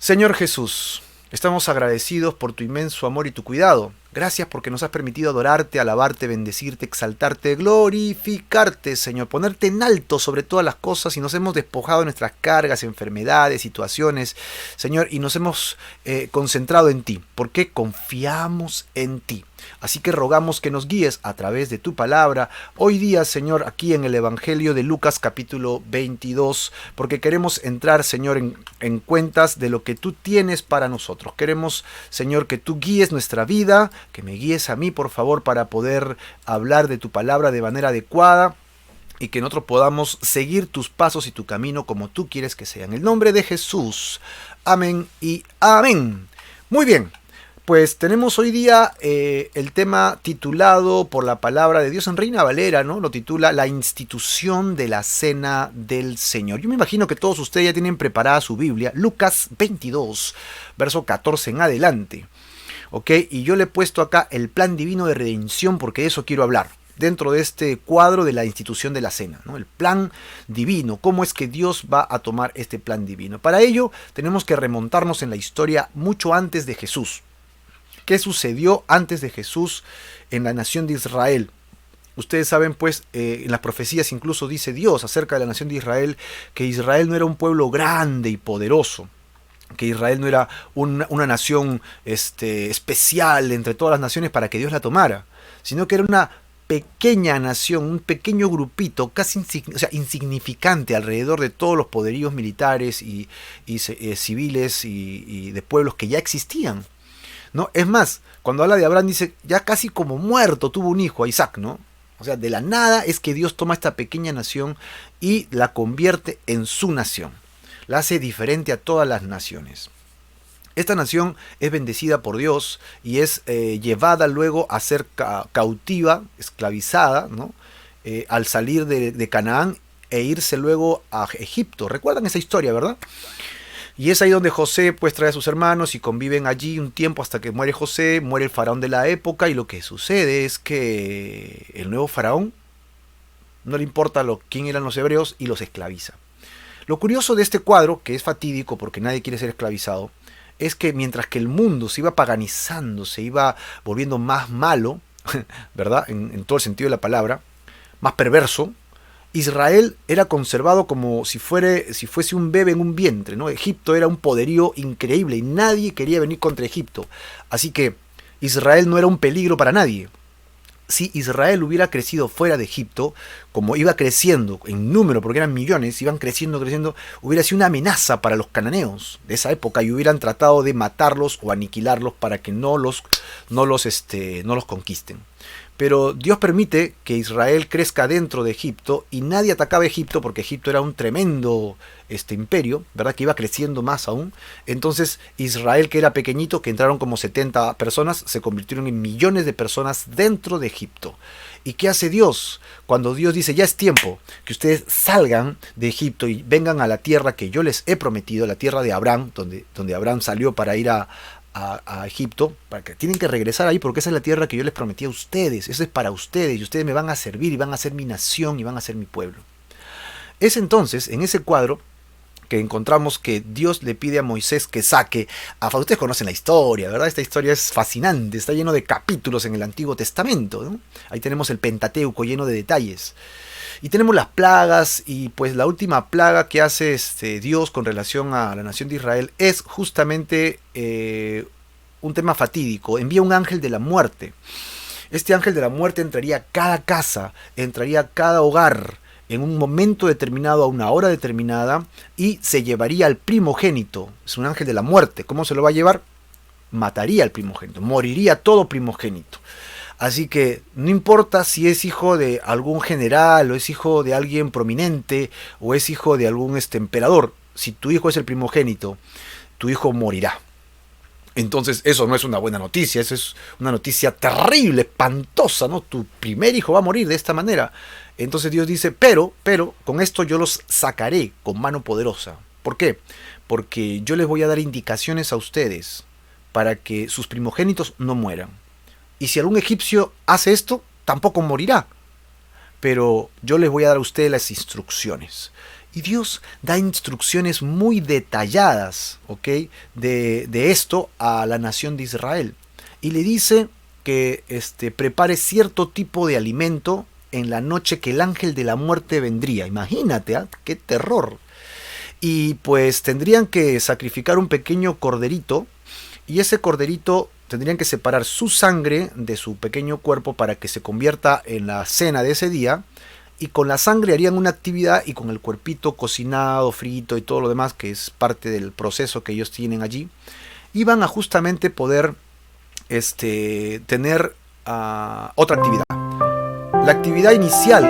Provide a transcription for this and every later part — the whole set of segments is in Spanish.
Señor Jesús, estamos agradecidos por tu inmenso amor y tu cuidado. Gracias porque nos has permitido adorarte, alabarte, bendecirte, exaltarte, glorificarte, Señor, ponerte en alto sobre todas las cosas y nos hemos despojado de nuestras cargas, enfermedades, situaciones, Señor, y nos hemos concentrado en ti, porque confiamos en ti. Así que rogamos que nos guíes a través de tu palabra hoy día, Señor, aquí en el Evangelio de Lucas capítulo 22, porque queremos entrar, Señor, en cuentas de lo que tú tienes para nosotros. Queremos, Señor, que tú guíes nuestra vida, que me guíes a mí, por favor, para poder hablar de tu palabra de manera adecuada y que nosotros podamos seguir tus pasos y tu camino como tú quieres que sea. En el nombre de Jesús. Amén y amén. Muy bien. Pues tenemos hoy día el tema titulado por la palabra de Dios en Reina Valera, ¿no? Lo titula La institución de la cena del Señor. Yo me imagino que todos ustedes ya tienen preparada su Biblia, Lucas 22, verso 14 en adelante. ¿Ok? Y yo le he puesto acá el plan divino de redención porque de eso quiero hablar. Dentro de este cuadro de la institución de la cena, ¿no? El plan divino, cómo es que Dios va a tomar este plan divino. Para ello tenemos que remontarnos en la historia mucho antes de Jesús. ¿Qué sucedió antes de Jesús en la nación de Israel? Ustedes saben, pues, en las profecías incluso dice Dios acerca de la nación de Israel, que Israel no era un pueblo grande y poderoso, que Israel no era una nación especial entre todas las naciones para que Dios la tomara, sino que era una pequeña nación, un pequeño grupito, casi insignificante alrededor de todos los poderíos militares y civiles y de pueblos que ya existían. ¿No? Es más, cuando habla de Abraham dice, ya casi como muerto tuvo un hijo, a Isaac, ¿no? O sea, de la nada es que Dios toma esta pequeña nación y la convierte en su nación. La hace diferente a todas las naciones. Esta nación es bendecida por Dios y es llevada luego a ser cautiva, esclavizada, ¿no? Al salir de Canaán e irse luego a Egipto. ¿Recuerdan esa historia, verdad? Y es ahí donde José pues trae a sus hermanos y conviven allí un tiempo hasta que muere José, muere el faraón de la época y lo que sucede es que el nuevo faraón no le importa quién eran los hebreos y los esclaviza. Lo curioso de este cuadro, que es fatídico porque nadie quiere ser esclavizado, es que mientras que el mundo se iba paganizando, se iba volviendo más malo, ¿verdad? En todo el sentido de la palabra, más perverso, Israel era conservado como si fuese un bebé en un vientre, ¿no? Egipto era un poderío increíble y nadie quería venir contra Egipto. Así que Israel no era un peligro para nadie. Si Israel hubiera crecido fuera de Egipto, como iba creciendo en número, porque eran millones, iban creciendo, hubiera sido una amenaza para los cananeos de esa época y hubieran tratado de matarlos o aniquilarlos para que no los conquisten. Pero Dios permite que Israel crezca dentro de Egipto y nadie atacaba a Egipto porque Egipto era un tremendo imperio, ¿verdad? Que iba creciendo más aún. Entonces Israel, que era pequeñito, que entraron como 70 personas, se convirtieron en millones de personas dentro de Egipto. ¿Y qué hace Dios? Cuando Dios dice, ya es tiempo que ustedes salgan de Egipto y vengan a la tierra que yo les he prometido, la tierra de Abraham, donde Abraham salió para ir a Egipto, para que tienen que regresar ahí porque esa es la tierra que yo les prometí a ustedes, eso es para ustedes y ustedes me van a servir y van a ser mi nación y van a ser mi pueblo. Es entonces en ese cuadro que encontramos que Dios le pide a Moisés que saque ustedes conocen la historia, ¿verdad? Esta historia es fascinante, está lleno de capítulos en el Antiguo Testamento, ¿no? Ahí tenemos el Pentateuco lleno de detalles. Y tenemos las plagas y pues la última plaga que hace Dios con relación a la nación de Israel es justamente un tema fatídico. Envía un ángel de la muerte. Este ángel de la muerte entraría a cada casa, entraría a cada hogar en un momento determinado, a una hora determinada y se llevaría al primogénito. Es un ángel de la muerte. ¿Cómo se lo va a llevar? Mataría al primogénito, moriría todo primogénito. Así que no importa si es hijo de algún general o es hijo de alguien prominente o es hijo de algún emperador, si tu hijo es el primogénito, tu hijo morirá. Entonces eso no es una buena noticia, eso es una noticia terrible, espantosa, ¿no? Tu primer hijo va a morir de esta manera. Entonces Dios dice, pero con esto yo los sacaré con mano poderosa. ¿Por qué? Porque yo les voy a dar indicaciones a ustedes para que sus primogénitos no mueran. Y si algún egipcio hace esto, tampoco morirá. Pero yo les voy a dar a ustedes las instrucciones. Y Dios da instrucciones muy detalladas, ¿ok? De esto a la nación de Israel. Y le dice que prepare cierto tipo de alimento en la noche que el ángel de la muerte vendría. Imagínate, ¿eh? ¡Qué terror! Y pues tendrían que sacrificar un pequeño corderito, y ese corderito tendrían que separar su sangre de su pequeño cuerpo para que se convierta en la cena de ese día, y con la sangre harían una actividad, y con el cuerpito cocinado, frito y todo lo demás, que es parte del proceso que ellos tienen allí, iban a justamente poder tener otra actividad. La actividad inicial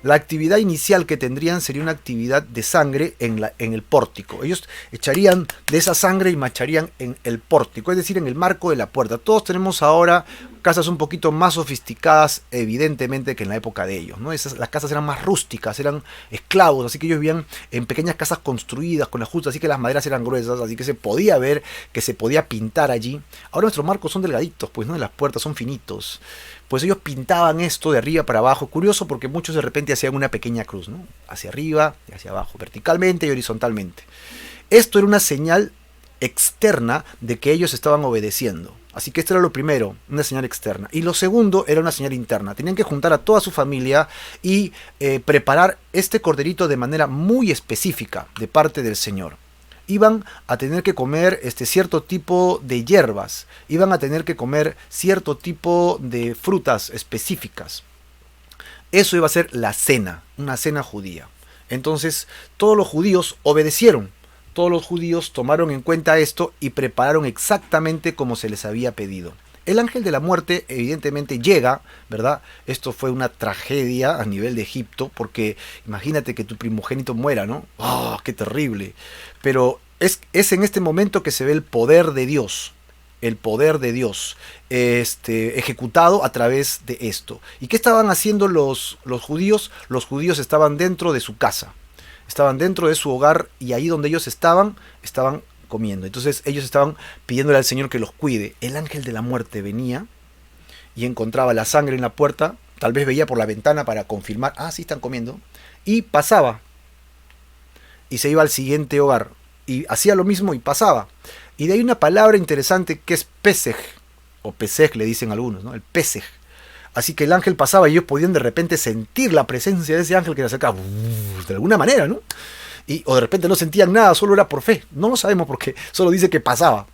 La actividad inicial que tendrían sería una actividad de sangre en el pórtico. Ellos echarían de esa sangre y macharían en el pórtico, es decir, en el marco de la puerta. Todos tenemos ahora casas un poquito más sofisticadas, evidentemente, que en la época de ellos, ¿no? Las casas eran más rústicas, eran esclavos, así que ellos vivían en pequeñas casas construidas con ajustes, así que las maderas eran gruesas, así que se podía ver que se podía pintar allí. Ahora nuestros marcos son delgaditos, pues, ¿no? Las puertas son finitos. Pues ellos pintaban esto de arriba para abajo. Curioso porque muchos de repente hacían una pequeña cruz, ¿no? Hacia arriba y hacia abajo, verticalmente y horizontalmente. Esto era una señal externa de que ellos estaban obedeciendo. Así que esto era lo primero, una señal externa. Y lo segundo era una señal interna. Tenían que juntar a toda su familia y preparar este corderito de manera muy específica de parte del Señor. Iban a tener que comer cierto tipo de hierbas, iban a tener que comer cierto tipo de frutas específicas. Eso iba a ser la cena, una cena judía. Entonces todos los judíos obedecieron, todos los judíos tomaron en cuenta esto y prepararon exactamente como se les había pedido. El ángel de la muerte evidentemente llega, ¿verdad? Esto fue una tragedia a nivel de Egipto, porque imagínate que tu primogénito muera, ¿no? ¡Oh, qué terrible! Pero es en este momento que se ve el poder de Dios, ejecutado a través de esto. ¿Y qué estaban haciendo los judíos? Los judíos estaban dentro de su casa, estaban dentro de su hogar, y ahí donde ellos estaban comiendo. Entonces ellos estaban pidiéndole al Señor que los cuide. El ángel de la muerte venía y encontraba la sangre en la puerta, tal vez veía por la ventana para confirmar, sí están comiendo, y pasaba, y se iba al siguiente hogar, y hacía lo mismo y pasaba. Y de ahí una palabra interesante que es pesej, o pesej le dicen algunos, ¿no? El pesej. Así que el ángel pasaba y ellos podían de repente sentir la presencia de ese ángel que se acercaba, de alguna manera, ¿no? O de repente no sentían nada, solo era por fe. No lo sabemos porque solo dice que pasaba.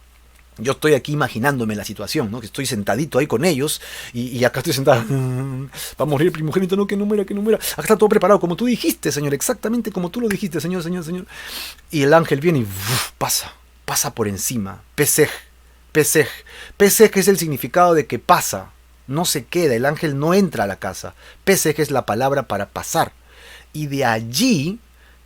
Yo estoy aquí imaginándome la situación, ¿no? Que estoy sentadito ahí con ellos y acá estoy sentado. Va a morir el primogénito, no, que no muera, que no muera. Acá está todo preparado, como tú dijiste, Señor, exactamente como tú lo dijiste, Señor. Y el ángel viene y pasa por encima. Pesej es el significado de que pasa, no se queda, el ángel no entra a la casa. Pesej es la palabra para pasar. Y de allí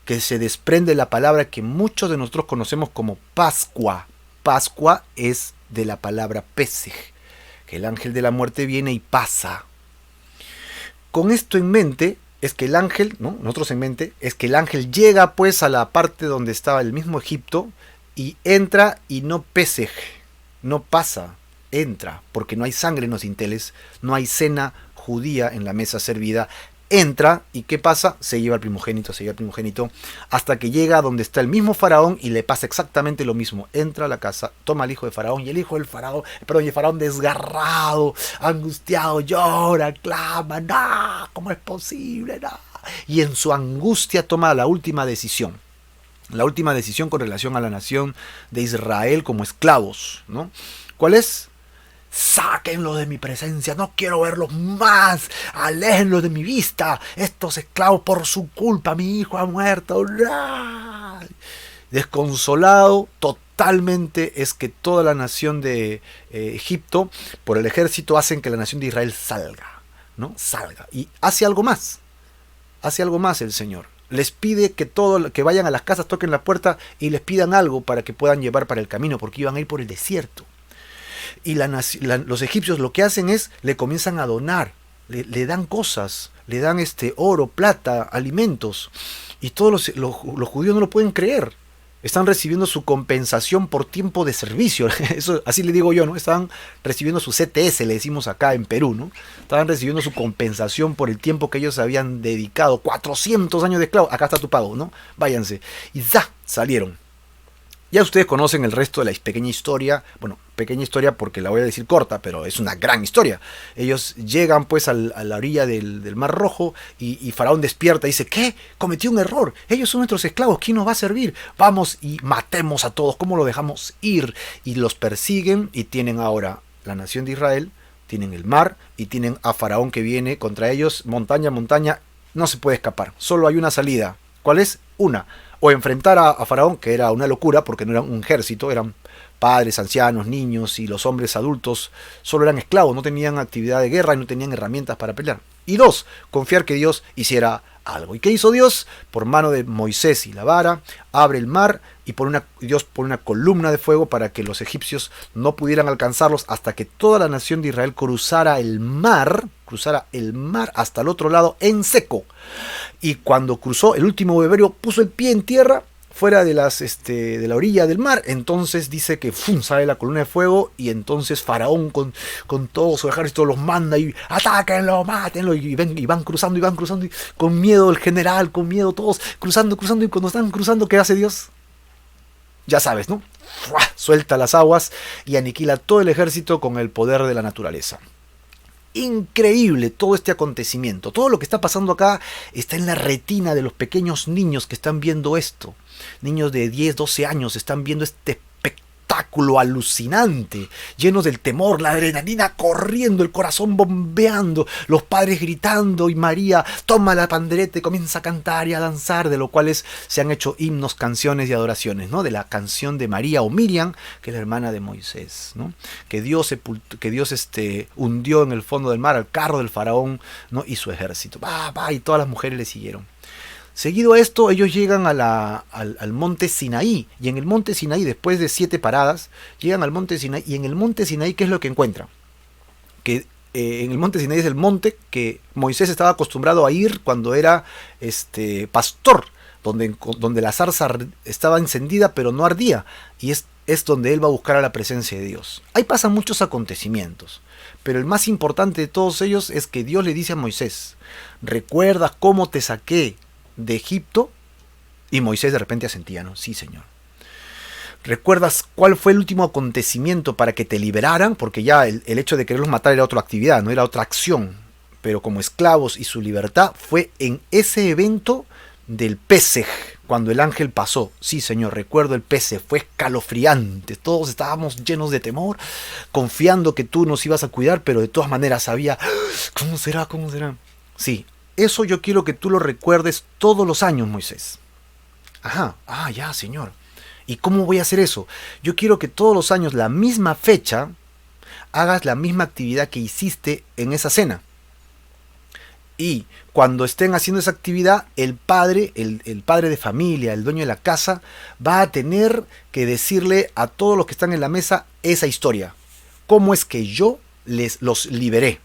que se desprende la palabra que muchos de nosotros conocemos como Pascua. Pascua es de la palabra Pesej, que el ángel de la muerte viene y pasa. Con esto en mente es que el ángel, ¿no? Nosotros en mente, es que el ángel llega pues a la parte donde estaba el mismo Egipto y entra y no Pesej, no pasa, entra, porque no hay sangre en los dinteles, no hay cena judía en la mesa servida. Entra, ¿y qué pasa? Se lleva al primogénito, hasta que llega a donde está el mismo faraón y le pasa exactamente lo mismo. Entra a la casa, toma al hijo de faraón, y el hijo del faraón, el faraón desgarrado, angustiado, llora, clama, ¡no! ¿Cómo es posible? ¡No! Y en su angustia toma la última decisión con relación a la nación de Israel como esclavos, ¿no? ¿Cuál es? Sáquenlo de mi presencia, no quiero verlos más, aléjenlos de mi vista, estos esclavos por su culpa, mi hijo ha muerto. ¡No! Desconsolado totalmente es que toda la nación de Egipto, por el ejército, hacen que la nación de Israel salga, ¿no? Salga, y hace algo más el Señor. Les pide que vayan a las casas, toquen la puerta y les pidan algo para que puedan llevar para el camino, porque iban a ir por el desierto. Y los egipcios lo que hacen es, le comienzan a donar, le dan cosas, le dan oro, plata, alimentos. Y todos los judíos no lo pueden creer. Están recibiendo su compensación por tiempo de servicio. Eso, así le digo yo, ¿no? Estaban recibiendo su CTS, le decimos acá en Perú, ¿no? Estaban recibiendo su compensación por el tiempo que ellos habían dedicado. 400 años de esclavo. Acá está tu pago, ¿no? Váyanse. Y ¡za! Salieron. Ya ustedes conocen el resto de la pequeña historia. Bueno, pequeña historia porque la voy a decir corta, pero es una gran historia. Ellos llegan pues a la orilla del Mar Rojo y Faraón despierta y dice, ¿qué? Cometí un error. Ellos son nuestros esclavos. ¿Quién nos va a servir? Vamos y matemos a todos. ¿Cómo lo dejamos ir? Y los persiguen y tienen ahora la nación de Israel, tienen el mar y tienen a Faraón que viene contra ellos. Montaña, montaña. No se puede escapar. Solo hay una salida. ¿Cuál es? Una. O enfrentar a Faraón, que era una locura porque no era un ejército, eran padres, ancianos, niños y los hombres adultos solo eran esclavos, no tenían actividad de guerra y no tenían herramientas para pelear. Y dos, confiar que Dios hiciera algo. ¿Y qué hizo Dios? Por mano de Moisés y la vara, abre el mar y Dios pone una columna de fuego para que los egipcios no pudieran alcanzarlos hasta que toda la nación de Israel cruzara el mar hasta el otro lado en seco. Y cuando cruzó, el último beberio puso el pie en tierra, fuera de la orilla del mar, entonces dice que ¡fum! Sale la columna de fuego y entonces Faraón con todo su ejército los manda y atáquenlo, mátenlo y van cruzando y con miedo el general, con miedo todos cruzando y cuando están cruzando, ¿qué hace Dios? Ya sabes, ¿no? ¡Fua! Suelta las aguas y aniquila todo el ejército con el poder de la naturaleza. Increíble todo este acontecimiento. Todo lo que está pasando acá está en la retina de los pequeños niños que están viendo esto. Niños de 10, 12 años están viendo este espectáculo alucinante, llenos del temor, la adrenalina corriendo, el corazón bombeando, los padres gritando y María toma la pandereta y comienza a cantar y a danzar, de lo cuales se han hecho himnos, canciones y adoraciones, ¿no? De la canción de María o Miriam, que es la hermana de Moisés, ¿no? Que Dios hundió en el fondo del mar al carro del faraón, ¿no? Y su ejército. Y todas las mujeres le siguieron. Seguido a esto, ellos llegan al monte Sinaí, y en el monte Sinaí, después de 7 paradas, llegan al monte Sinaí, y en el monte Sinaí, ¿qué es lo que encuentran? Que en el monte Sinaí es el monte que Moisés estaba acostumbrado a ir cuando era pastor, donde la zarza estaba encendida pero no ardía, y es donde él va a buscar a la presencia de Dios. Ahí pasan muchos acontecimientos, pero el más importante de todos ellos es que Dios le dice a Moisés, ¿recuerdas cómo te saqué de Egipto? Y Moisés de repente asentía, ¿no? Sí, Señor. ¿Recuerdas cuál fue el último acontecimiento para que te liberaran? Porque ya el hecho de quererlos matar era otra actividad, no era otra acción. Pero como esclavos y su libertad fue en ese evento del Pesej, cuando el ángel pasó. Sí, Señor, recuerdo el Pesej, fue escalofriante. Todos estábamos llenos de temor, confiando que tú nos ibas a cuidar, pero de todas maneras había, ¿cómo será? ¿Cómo será? Sí. Eso yo quiero que tú lo recuerdes todos los años, Moisés. Ajá, ya, Señor. ¿Y cómo voy a hacer eso? Yo quiero que todos los años, la misma fecha, hagas la misma actividad que hiciste en esa cena. Y cuando estén haciendo esa actividad, el padre de familia, el dueño de la casa, va a tener que decirle a todos los que están en la mesa esa historia. ¿Cómo es que yo los liberé?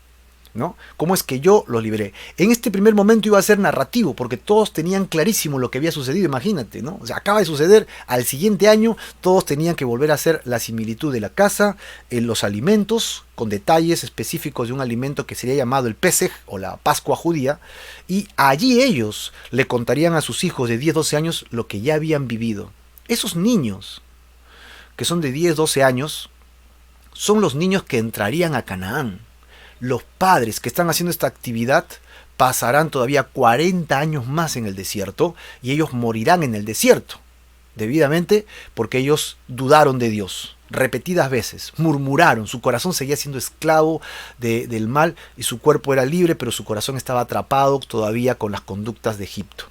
¿No? ¿Cómo es que yo los liberé? En este primer momento iba a ser narrativo, porque todos tenían clarísimo lo que había sucedido, imagínate, ¿no? O sea, acaba de suceder, al siguiente año todos tenían que volver a hacer la similitud de la casa, en los alimentos, con detalles específicos de un alimento que sería llamado el Pesej, o la Pascua judía, y allí ellos le contarían a sus hijos de 10, 12 años lo que ya habían vivido. Esos niños, que son de 10, 12 años, son los niños que entrarían a Canaán. Los padres que están haciendo esta actividad pasarán todavía 40 años más en el desierto y ellos morirán en el desierto, debidamente porque ellos dudaron de Dios repetidas veces, murmuraron, su corazón seguía siendo esclavo del mal y su cuerpo era libre, pero su corazón estaba atrapado todavía con las conductas de Egipto.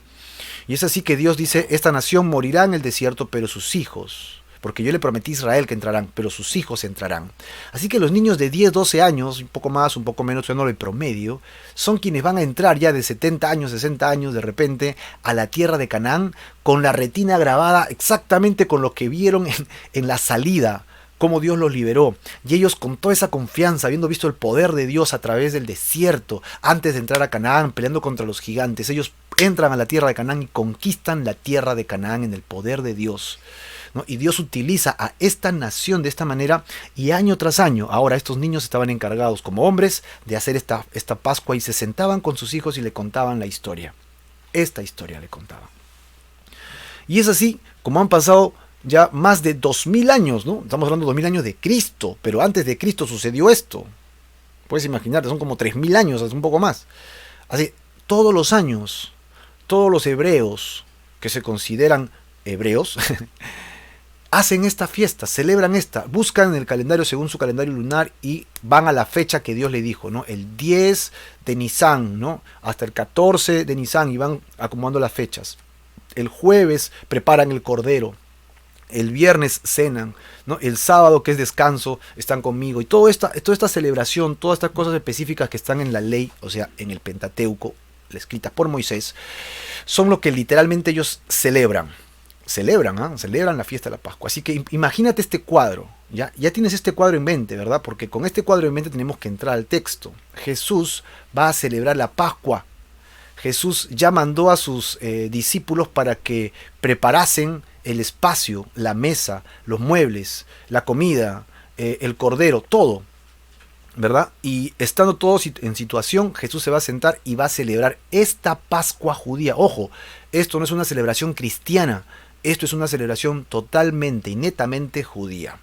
Y es así que Dios dice, esta nación morirá en el desierto, pero sus hijos, porque yo le prometí a Israel que entrarán, pero sus hijos entrarán. Así que los niños de 10, 12 años, un poco más, un poco menos, no el promedio, son quienes van a entrar ya de 70 años, 60 años de repente a la tierra de Canaán con la retina grabada exactamente con lo que vieron en la salida, cómo Dios los liberó. Y ellos con toda esa confianza, habiendo visto el poder de Dios a través del desierto, antes de entrar a Canaán, peleando contra los gigantes, ellos entran a la tierra de Canaán y conquistan la tierra de Canaán en el poder de Dios, ¿no? Y Dios utiliza a esta nación de esta manera, y año tras año, ahora estos niños estaban encargados como hombres de hacer esta Pascua, y se sentaban con sus hijos y le contaban la historia. Esta historia le contaban. Y es así como han pasado ya más de 2000 años, ¿no? Estamos hablando de 2000 años de Cristo, pero antes de Cristo sucedió esto. Puedes imaginarte, son como 3000 años, es un poco más. Así, todos los años, todos los hebreos que se consideran hebreos hacen esta fiesta, celebran esta, buscan en el calendario según su calendario lunar y van a la fecha que Dios le dijo, ¿no? El 10 de Nisan, ¿no? Hasta el 14 de Nisan, y van acomodando las fechas. El jueves preparan el cordero, el viernes cenan, ¿no? El sábado, que es descanso, están conmigo. Y toda esta celebración, todas estas cosas específicas que están en la ley, o sea, en el Pentateuco, escritas por Moisés, son lo que literalmente ellos celebran. Celebran la fiesta de la Pascua. Así que imagínate este cuadro. Ya tienes este cuadro en mente, ¿verdad? Porque con este cuadro en mente tenemos que entrar al texto. Jesús va a celebrar la Pascua. Jesús ya mandó a sus discípulos para que preparasen el espacio, la mesa, los muebles, la comida, el cordero, todo, ¿verdad? Y estando todos en situación, Jesús se va a sentar y va a celebrar esta Pascua judía. Ojo, esto no es una celebración cristiana, esto es una celebración totalmente y netamente judía.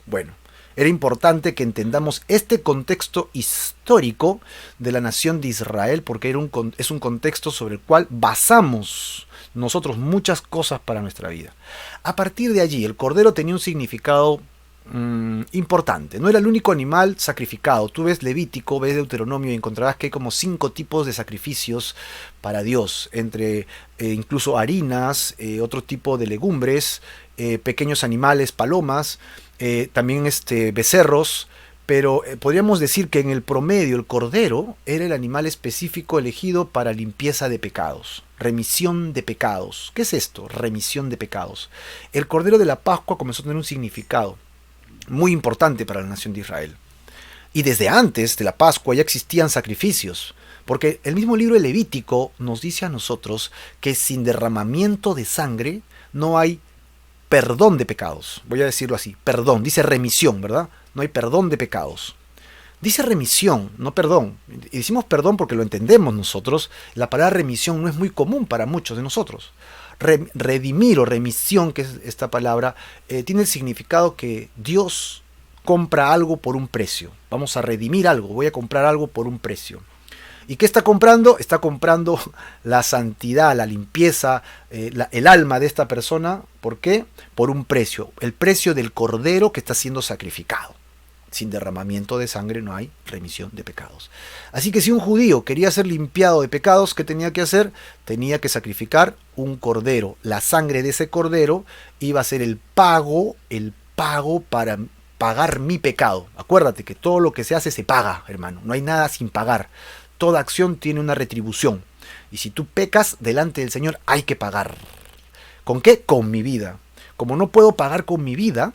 Bueno, era importante que entendamos este contexto histórico de la nación de Israel, porque es un contexto sobre el cual basamos nosotros muchas cosas para nuestra vida. A partir de allí, el cordero tenía un significado importante. No era el único animal sacrificado. Tú ves Levítico, ves Deuteronomio y encontrarás que hay como 5 tipos de sacrificios para Dios, entre incluso harinas, otro tipo de legumbres, pequeños animales, palomas, también becerros. Pero podríamos decir que en el promedio el cordero era el animal específico elegido para limpieza de pecados, remisión de pecados. ¿Qué es esto? Remisión de pecados. El cordero de la Pascua comenzó a tener un significado muy importante para la nación de Israel. Y desde antes de la Pascua ya existían sacrificios, porque el mismo libro de Levítico nos dice a nosotros que sin derramamiento de sangre no hay perdón de pecados. Voy a decirlo así, perdón, dice remisión, ¿verdad? No hay perdón de pecados. Dice remisión, no perdón. Y decimos perdón porque lo entendemos nosotros. La palabra remisión no es muy común para muchos de nosotros. Redimir o remisión, que es esta palabra, tiene el significado que Dios compra algo por un precio. Vamos a redimir algo, voy a comprar algo por un precio. ¿Y qué está comprando? Está comprando la santidad, la limpieza, el alma de esta persona. ¿Por qué? Por un precio. El precio del cordero que está siendo sacrificado. Sin derramamiento de sangre no hay remisión de pecados. Así que si un judío quería ser limpiado de pecados, ¿qué tenía que hacer? Tenía que sacrificar un cordero. La sangre de ese cordero iba a ser el pago para pagar mi pecado. Acuérdate que todo lo que se hace se paga, hermano. No hay nada sin pagar. Toda acción tiene una retribución. Y si tú pecas delante del Señor, hay que pagar. ¿Con qué? Con mi vida. Como no puedo pagar con mi vida,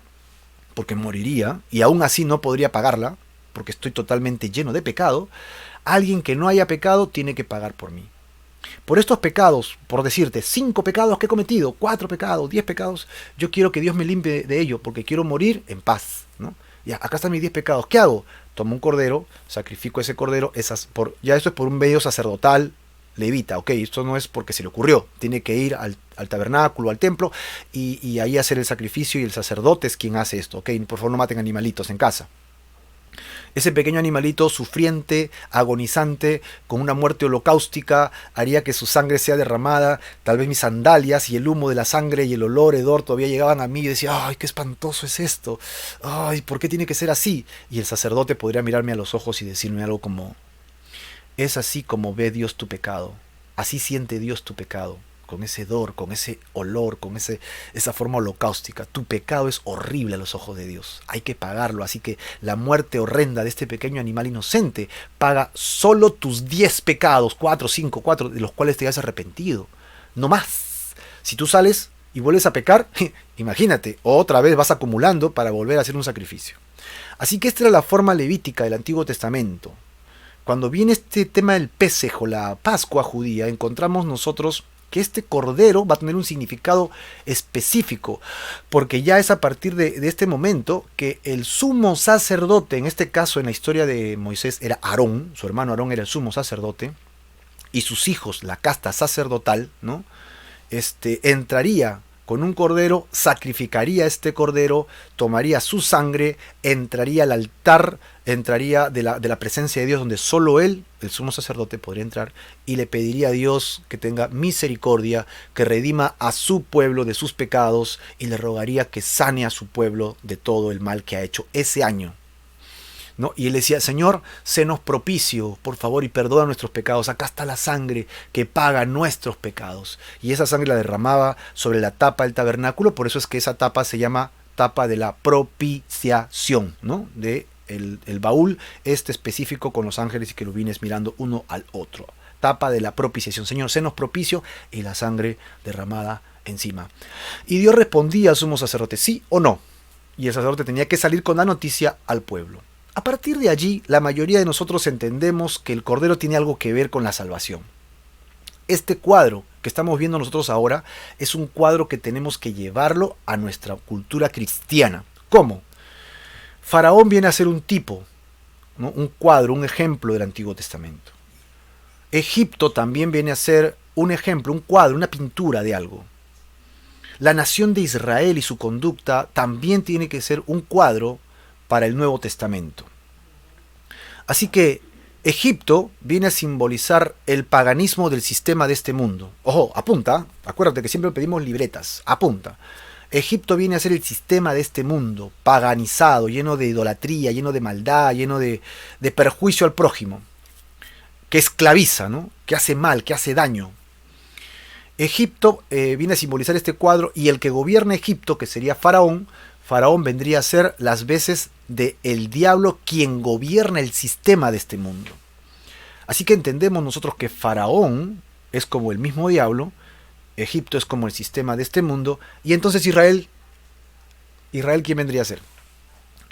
porque moriría, y aún así no podría pagarla, porque estoy totalmente lleno de pecado, alguien que no haya pecado tiene que pagar por mí. Por estos pecados, por decirte, 5 pecados que he cometido, 4 pecados, 10 pecados, yo quiero que Dios me limpie de ello, porque quiero morir en paz, ¿no? Ya, acá están mis 10 pecados, ¿qué hago? Tomo un cordero, sacrifico ese cordero, ya esto es por un medio sacerdotal, levita, ok, esto no es porque se le ocurrió, tiene que ir al tabernáculo, al templo, y ahí hacer el sacrificio, y el sacerdote es quien hace esto, ok, por favor no maten animalitos en casa. Ese pequeño animalito sufriente, agonizante, con una muerte holocaustica, haría que su sangre sea derramada. Tal vez mis sandalias y el humo de la sangre y el hedor todavía llegaban a mí y decía, ¡ay, qué espantoso es esto! ¡Ay, ¿por qué tiene que ser así? Y el sacerdote podría mirarme a los ojos y decirme algo como, es así como ve Dios tu pecado, así siente Dios tu pecado. Con ese hedor, con ese olor, con esa forma holocáustica. Tu pecado es horrible a los ojos de Dios. Hay que pagarlo. Así que la muerte horrenda de este pequeño animal inocente paga solo tus 10 pecados, 4, 5, 4, de los cuales te has arrepentido. No más. Si tú sales y vuelves a pecar, imagínate, otra vez vas acumulando para volver a hacer un sacrificio. Así que esta era la forma levítica del Antiguo Testamento. Cuando viene este tema del Pésejo, la Pascua judía, encontramos nosotros que este cordero va a tener un significado específico, porque ya es a partir de este momento que el sumo sacerdote, en este caso en la historia de Moisés era Aarón, su hermano Aarón era el sumo sacerdote, y sus hijos, la casta sacerdotal, ¿no? Entraría con un cordero, sacrificaría este cordero, tomaría su sangre, entraría al altar, entraría de la presencia de Dios, donde solo él, el sumo sacerdote, podría entrar, y le pediría a Dios que tenga misericordia, que redima a su pueblo de sus pecados, y le rogaría que sane a su pueblo de todo el mal que ha hecho ese año, ¿no? Y él decía, Señor, senos propicio, por favor, y perdona nuestros pecados. Acá está la sangre que paga nuestros pecados. Y esa sangre la derramaba sobre la tapa del tabernáculo, por eso es que esa tapa se llama tapa de la propiciación, ¿no? De el baúl específico con los ángeles y querubines mirando uno al otro. Tapa de la propiciación. Señor, senos propicio, y la sangre derramada encima. Y Dios respondía al sumo sacerdote, sí o no. Y el sacerdote tenía que salir con la noticia al pueblo. A partir de allí, la mayoría de nosotros entendemos que el Cordero tiene algo que ver con la salvación. Este cuadro que estamos viendo nosotros ahora es un cuadro que tenemos que llevarlo a nuestra cultura cristiana. ¿Cómo? Faraón viene a ser un tipo, ¿no? Un cuadro, un ejemplo del Antiguo Testamento. Egipto también viene a ser un ejemplo, un cuadro, una pintura de algo. La nación de Israel y su conducta también tiene que ser un cuadro para el Nuevo Testamento. Así que Egipto viene a simbolizar el paganismo del sistema de este mundo. Ojo, apunta, acuérdate que siempre pedimos libretas, apunta. Egipto viene a ser el sistema de este mundo, paganizado, lleno de idolatría, lleno de maldad, lleno de perjuicio al prójimo, que esclaviza, ¿no? Que hace mal, que hace daño. Egipto viene a simbolizar este cuadro, y el que gobierna Egipto, que sería Faraón vendría a ser las veces de el diablo quien gobierna el sistema de este mundo. Así que entendemos nosotros que Faraón es como el mismo diablo, Egipto es como el sistema de este mundo, y entonces Israel, ¿quién vendría a ser?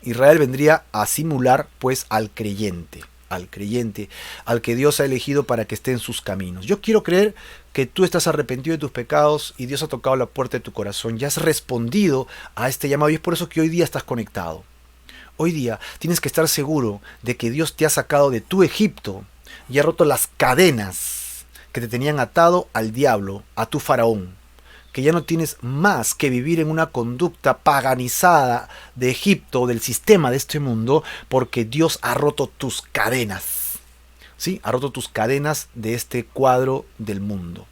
Israel vendría a simular pues al creyente, al que Dios ha elegido para que esté en sus caminos. Yo quiero creer que tú estás arrepentido de tus pecados y Dios ha tocado la puerta de tu corazón, ya has respondido a este llamado, y es por eso que hoy día estás conectado. Hoy día tienes que estar seguro de que Dios te ha sacado de tu Egipto y ha roto las cadenas que te tenían atado al diablo, a tu faraón, que ya no tienes más que vivir en una conducta paganizada de Egipto, del sistema de este mundo, porque Dios ha roto tus cadenas. ¿Sí? Ha roto tus cadenas de este cuadro del mundo.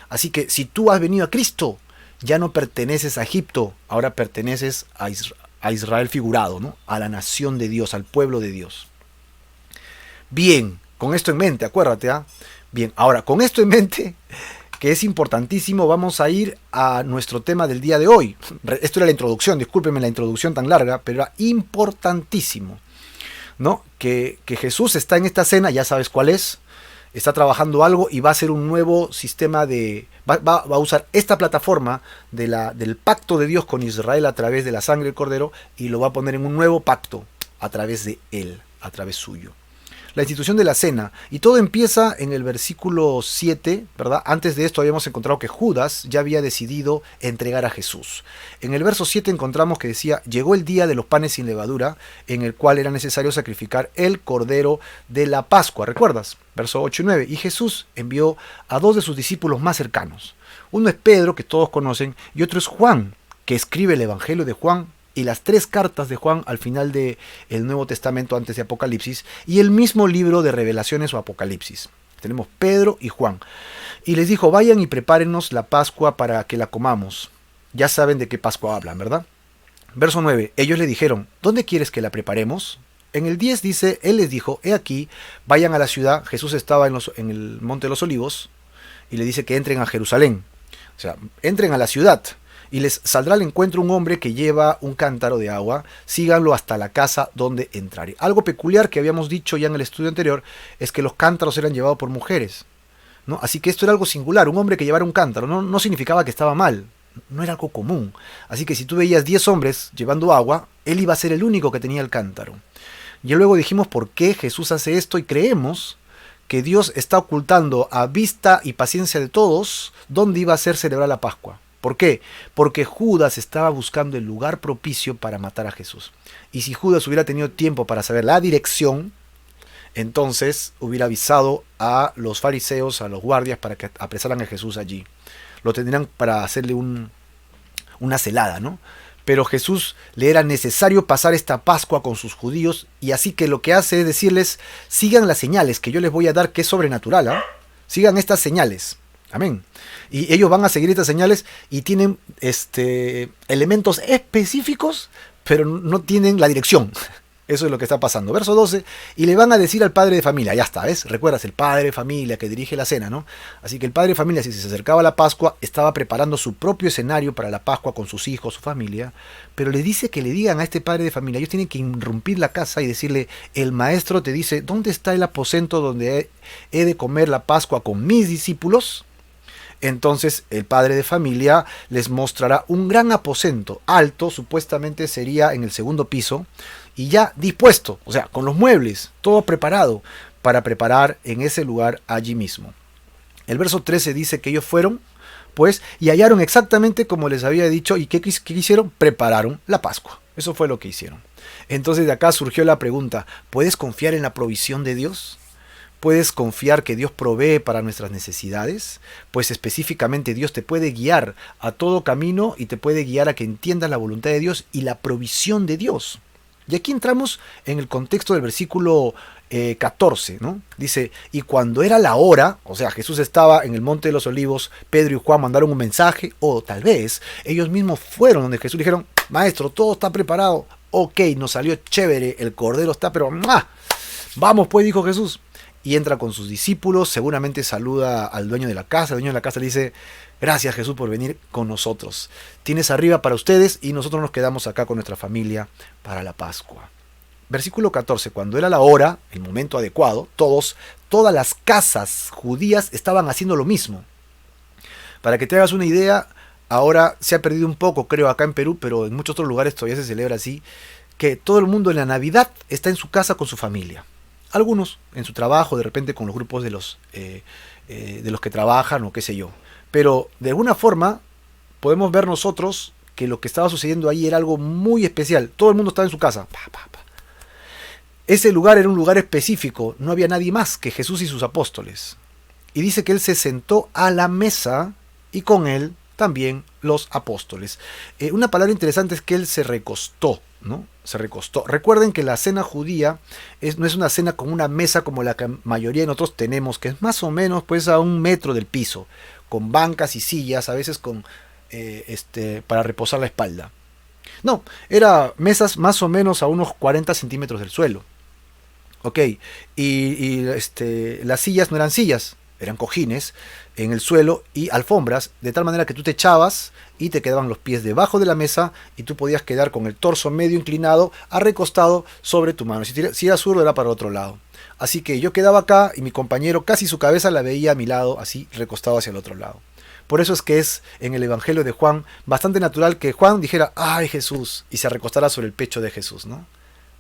Así que si tú has venido a Cristo, ya no perteneces a Egipto, ahora perteneces a Israel figurado, ¿no? A la nación de Dios, al pueblo de Dios. Bien, con esto en mente, acuérdate, ¿ah? Bien, ahora con esto en mente, que es importantísimo, vamos a ir a nuestro tema del día de hoy. Esto era la introducción, discúlpenme la introducción tan larga, pero era importantísimo, ¿no? Que Jesús está en esta cena, ya sabes cuál es, está trabajando algo y va a hacer un nuevo sistema va a usar esta plataforma del pacto de Dios con Israel a través de la sangre del Cordero, y lo va a poner en un nuevo pacto a través de él, a través suyo. La institución de la cena, y todo empieza en el versículo 7, ¿verdad? Antes de esto habíamos encontrado que Judas ya había decidido entregar a Jesús. En el verso 7 encontramos que decía, llegó el día de los panes sin levadura, en el cual era necesario sacrificar el cordero de la Pascua, ¿recuerdas? Verso 8 y 9, y Jesús envió a dos de sus discípulos más cercanos. Uno es Pedro, que todos conocen, y otro es Juan, que escribe el Evangelio de Juan, y las 3 cartas de Juan al final del Nuevo Testamento antes de Apocalipsis, y el mismo libro de Revelaciones o Apocalipsis. Tenemos Pedro y Juan. Y les dijo, vayan y prepárenos la Pascua para que la comamos. Ya saben de qué Pascua hablan, ¿verdad? Verso 9, ellos le dijeron, ¿dónde quieres que la preparemos? En el 10 dice, él les dijo, he aquí, vayan a la ciudad. Jesús estaba en el Monte de los Olivos, y le dice que entren a Jerusalén. O sea, entren a la ciudad. Y les saldrá al encuentro un hombre que lleva un cántaro de agua, síganlo hasta la casa donde entrare. Algo peculiar que habíamos dicho ya en el estudio anterior es que los cántaros eran llevados por mujeres, ¿no? Así que esto era algo singular, un hombre que llevara un cántaro, no significaba que estaba mal, no era algo común. Así que si tú veías 10 hombres llevando agua, él iba a ser el único que tenía el cántaro. Y luego dijimos por qué Jesús hace esto y creemos que Dios está ocultando a vista y paciencia de todos dónde iba a ser celebrar la Pascua. ¿Por qué? Porque Judas estaba buscando el lugar propicio para matar a Jesús. Y si Judas hubiera tenido tiempo para saber la dirección, entonces hubiera avisado a los fariseos, a los guardias, para que apresaran a Jesús allí. Lo tendrían para hacerle una celada, ¿no? Pero Jesús le era necesario pasar esta Pascua con sus judíos, y así que lo que hace es decirles, sigan las señales que yo les voy a dar, que es sobrenatural, ¿eh? Sigan estas señales. Amén. Y ellos van a seguir estas señales y tienen elementos específicos, pero no tienen la dirección. Eso es lo que está pasando. Verso 12, y le van a decir al padre de familia, ya está, ¿ves? Recuerdas, el padre de familia que dirige la cena, ¿no? Así que el padre de familia, si se acercaba a la Pascua, estaba preparando su propio escenario para la Pascua con sus hijos, su familia, pero le dice que le digan a este padre de familia, ellos tienen que irrumpir la casa y decirle, el maestro te dice, ¿dónde está el aposento donde he de comer la Pascua con mis discípulos? Entonces el padre de familia les mostrará un gran aposento alto, supuestamente sería en el segundo piso, y ya dispuesto, o sea, con los muebles, todo preparado para preparar en ese lugar allí mismo. El verso 13 dice que ellos fueron, pues, y hallaron exactamente como les había dicho, y ¿qué hicieron? Prepararon la Pascua. Eso fue lo que hicieron. Entonces de acá surgió la pregunta, ¿puedes confiar en la provisión de Dios? ¿Puedes confiar que Dios provee para nuestras necesidades? Pues específicamente Dios te puede guiar a todo camino y te puede guiar a que entiendas la voluntad de Dios y la provisión de Dios. Y aquí entramos en el contexto del versículo 14, ¿no? Dice, y cuando era la hora, o sea, Jesús estaba en el Monte de los Olivos, Pedro y Juan mandaron un mensaje, o tal vez ellos mismos fueron donde Jesús dijeron, maestro, todo está preparado, ok, nos salió chévere, el cordero está, pero ¡mua! Vamos pues, dijo Jesús. Y entra con sus discípulos, seguramente saluda al dueño de la casa, el dueño de la casa le dice, gracias Jesús por venir con nosotros. Tienes arriba para ustedes y nosotros nos quedamos acá con nuestra familia para la Pascua. Versículo 14, cuando era la hora, el momento adecuado, todas las casas judías estaban haciendo lo mismo. Para que te hagas una idea, ahora se ha perdido un poco, creo, acá en Perú, pero en muchos otros lugares todavía se celebra así, que todo el mundo en la Navidad está en su casa con su familia. Algunos en su trabajo, de repente con los grupos de los que trabajan o qué sé yo. Pero de alguna forma podemos ver nosotros que lo que estaba sucediendo ahí era algo muy especial. Todo el mundo estaba en su casa. Ese lugar era un lugar específico. No había nadie más que Jesús y sus apóstoles. Y dice que él se sentó a la mesa y con él también los apóstoles. Una palabra interesante es que él se recostó, ¿no? Se recostó. Recuerden que la cena judía no es una cena con una mesa como la que mayoría de nosotros tenemos, que es más o menos pues a 1 metro del piso, con bancas y sillas, a veces con para reposar la espalda. No, era mesas más o menos a unos 40 centímetros del suelo. Ok, las sillas no eran sillas, eran cojines en el suelo y alfombras, de tal manera que tú te echabas y te quedaban los pies debajo de la mesa y tú podías quedar con el torso medio inclinado, recostado sobre tu mano. Si era zurdo era para otro lado. Así que yo quedaba acá y mi compañero casi su cabeza la veía a mi lado, así recostado hacia el otro lado. Por eso es que es en el Evangelio de Juan bastante natural que Juan dijera, ¡ay Jesús! Y se recostara sobre el pecho de Jesús, ¿no?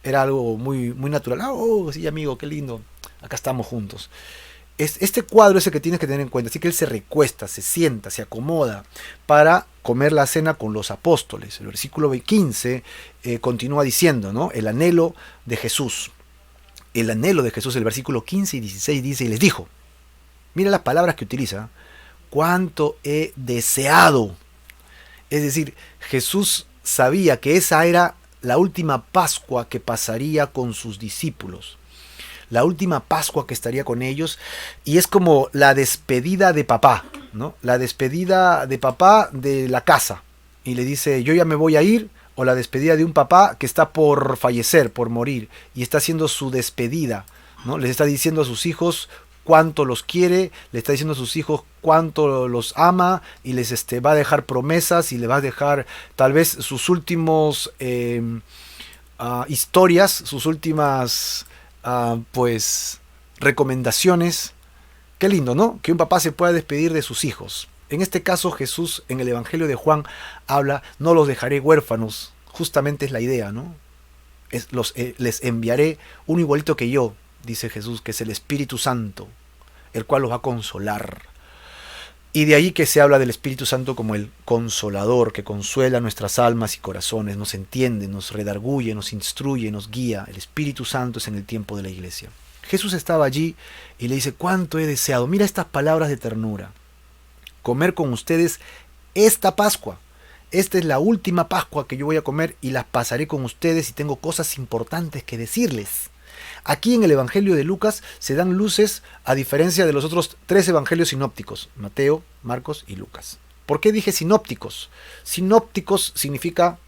Era algo muy, muy natural. ¡Oh, sí, amigo, qué lindo! Acá estamos juntos. Este cuadro es el que tienes que tener en cuenta. Así que él se recuesta, se sienta, se acomoda para comer la cena con los apóstoles. El versículo 15 continúa diciendo, ¿no? El anhelo de Jesús. El anhelo de Jesús, el versículo 15 y 16 dice, y les dijo, mira las palabras que utiliza, cuánto he deseado. Es decir, Jesús sabía que esa era la última Pascua que pasaría con sus discípulos. La última Pascua que estaría con ellos, y es como la despedida de papá, ¿no? La despedida de papá de la casa, y le dice, yo ya me voy a ir, o la despedida de un papá que está por fallecer, por morir, y está haciendo su despedida, ¿no? Les está diciendo a sus hijos cuánto los quiere, le está diciendo a sus hijos cuánto los ama, y les va a dejar promesas, y le va a dejar tal vez sus últimos historias, sus últimas pues recomendaciones. Qué lindo, ¿no? Que un papá se pueda despedir de sus hijos. En este caso Jesús en el Evangelio de Juan habla, no los dejaré huérfanos, justamente es la idea, ¿no? Les enviaré uno igualito que yo, dice Jesús, que es el Espíritu Santo, el cual los va a consolar. Y de ahí que se habla del Espíritu Santo como el consolador, que consuela nuestras almas y corazones, nos entiende, nos redarguye, nos instruye, nos guía. El Espíritu Santo es en el tiempo de la iglesia. Jesús estaba allí y le dice, cuánto he deseado, mira estas palabras de ternura, comer con ustedes esta Pascua. Esta es la última Pascua que yo voy a comer y las pasaré con ustedes y tengo cosas importantes que decirles. Aquí en el Evangelio de Lucas se dan luces a diferencia de los otros 3 evangelios sinópticos, Mateo, Marcos y Lucas. ¿Por qué dije sinópticos? Sinópticos significa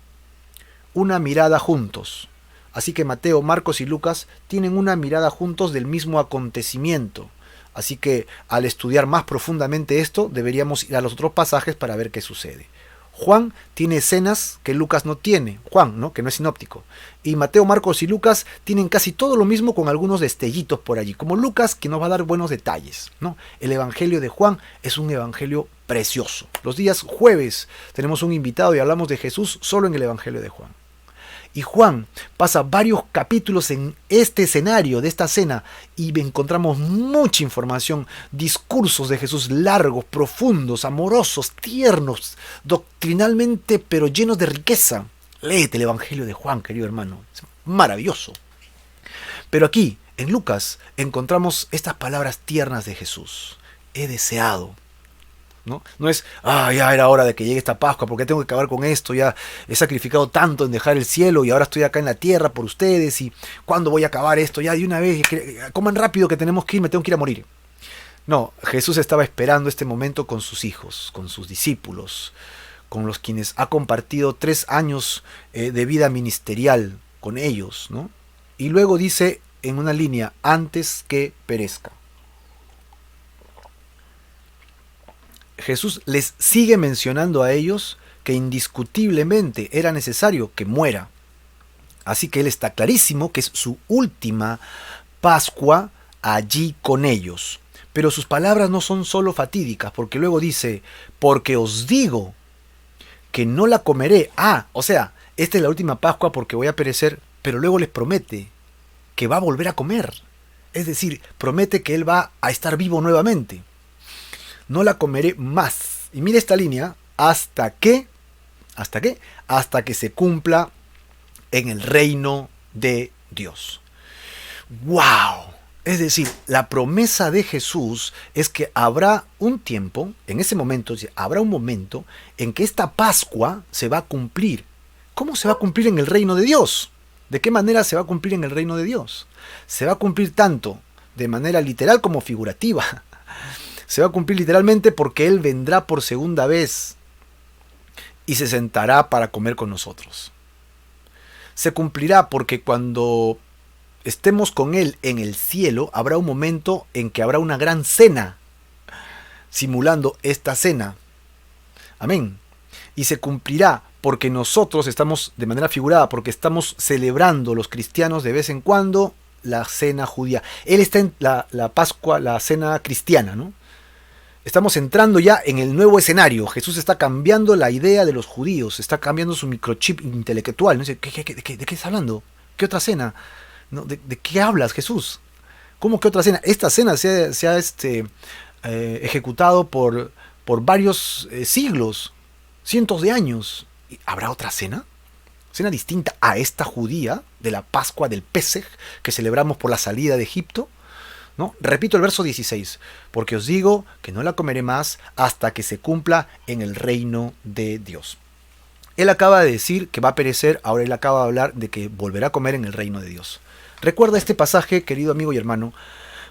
una mirada juntos. Así que Mateo, Marcos y Lucas tienen una mirada juntos del mismo acontecimiento. Así que al estudiar más profundamente esto, deberíamos ir a los otros pasajes para ver qué sucede. Juan tiene escenas que Lucas no tiene, Juan, ¿no? Que no es sinóptico. Y Mateo, Marcos y Lucas tienen casi todo lo mismo con algunos destellitos por allí, como Lucas, que nos va a dar buenos detalles, ¿no? El Evangelio de Juan es un evangelio precioso. Los días jueves tenemos un invitado y hablamos de Jesús solo en el Evangelio de Juan. Y Juan pasa varios capítulos en este escenario de esta cena y encontramos mucha información, discursos de Jesús largos, profundos, amorosos, tiernos, doctrinalmente pero llenos de riqueza. Léete el Evangelio de Juan, querido hermano, es maravilloso. Pero aquí, en Lucas, encontramos estas palabras tiernas de Jesús. He deseado. No es, ya era hora de que llegue esta Pascua, porque tengo que acabar con esto, ya he sacrificado tanto en dejar el cielo y ahora estoy acá en la tierra por ustedes y ¿cuándo voy a acabar esto? Ya de una vez, coman rápido que tenemos que ir, me tengo que ir a morir. No, Jesús estaba esperando este momento con sus hijos, con sus discípulos, con los quienes ha compartido 3 años de vida ministerial con ellos, ¿no? Y luego dice en una línea, antes que perezca. Jesús les sigue mencionando a ellos que indiscutiblemente era necesario que muera. Así que él está clarísimo que es su última Pascua allí con ellos. Pero sus palabras no son solo fatídicas, porque luego dice, porque os digo que no la comeré. O sea, esta es la última Pascua porque voy a perecer, pero luego les promete que va a volver a comer. Es decir, promete que él va a estar vivo nuevamente. No la comeré más. Y mira esta línea, hasta que se cumpla en el reino de Dios. ¡Wow! Es decir, la promesa de Jesús es que habrá un tiempo, en ese momento, habrá un momento en que esta Pascua se va a cumplir. ¿Cómo se va a cumplir en el reino de Dios? ¿De qué manera se va a cumplir en el reino de Dios? Se va a cumplir tanto de manera literal como figurativa. Se va a cumplir literalmente porque Él vendrá por segunda vez y se sentará para comer con nosotros. Se cumplirá porque cuando estemos con Él en el cielo, habrá un momento en que habrá una gran cena, simulando esta cena. Amén. Y se cumplirá porque nosotros estamos, de manera figurada, porque estamos celebrando los cristianos de vez en cuando la cena judía. Él está en la Pascua, la cena cristiana, ¿no? Estamos entrando ya en el nuevo escenario. Jesús está cambiando la idea de los judíos, está cambiando su microchip intelectual. ¿No? ¿De qué estás hablando? ¿Qué otra cena? ¿No? ¿De qué hablas, Jesús? ¿Cómo que otra cena? Esta cena se ha ejecutado por varios siglos, cientos de años. ¿Habrá otra cena? ¿Cena distinta a esta judía de la Pascua del Pesej que celebramos por la salida de Egipto? ¿No? Repito el verso 16, porque os digo que no la comeré más hasta que se cumpla en el reino de Dios. Él acaba de decir que va a perecer, ahora él acaba de hablar de que volverá a comer en el reino de Dios. Recuerda este pasaje, querido amigo y hermano,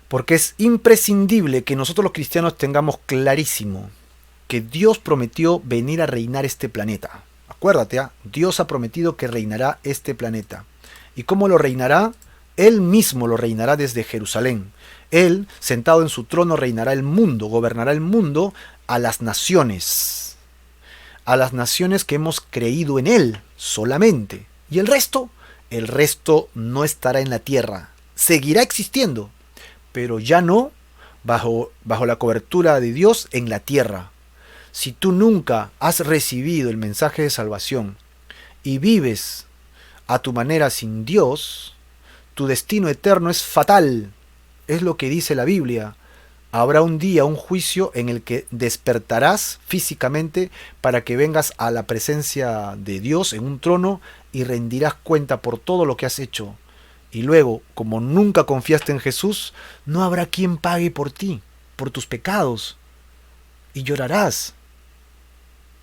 porque es imprescindible que nosotros los cristianos tengamos clarísimo que Dios prometió venir a reinar este planeta. Acuérdate, Dios ha prometido que reinará este planeta. ¿Y cómo lo reinará? Él mismo lo reinará desde Jerusalén. Él, sentado en su trono, reinará el mundo, gobernará el mundo a las naciones que hemos creído en Él solamente. ¿Y el resto? El resto no estará en la tierra. Seguirá existiendo, pero ya no bajo la cobertura de Dios en la tierra, Si tú nunca has recibido el mensaje de salvación y vives a tu manera sin Dios, tu destino eterno es fatal. Es lo que dice la Biblia. Habrá un día, un juicio en el que despertarás físicamente para que vengas a la presencia de Dios en un trono y rendirás cuenta por todo lo que has hecho. Y luego, como nunca confiaste en Jesús, no habrá quien pague por ti, por tus pecados. Y llorarás.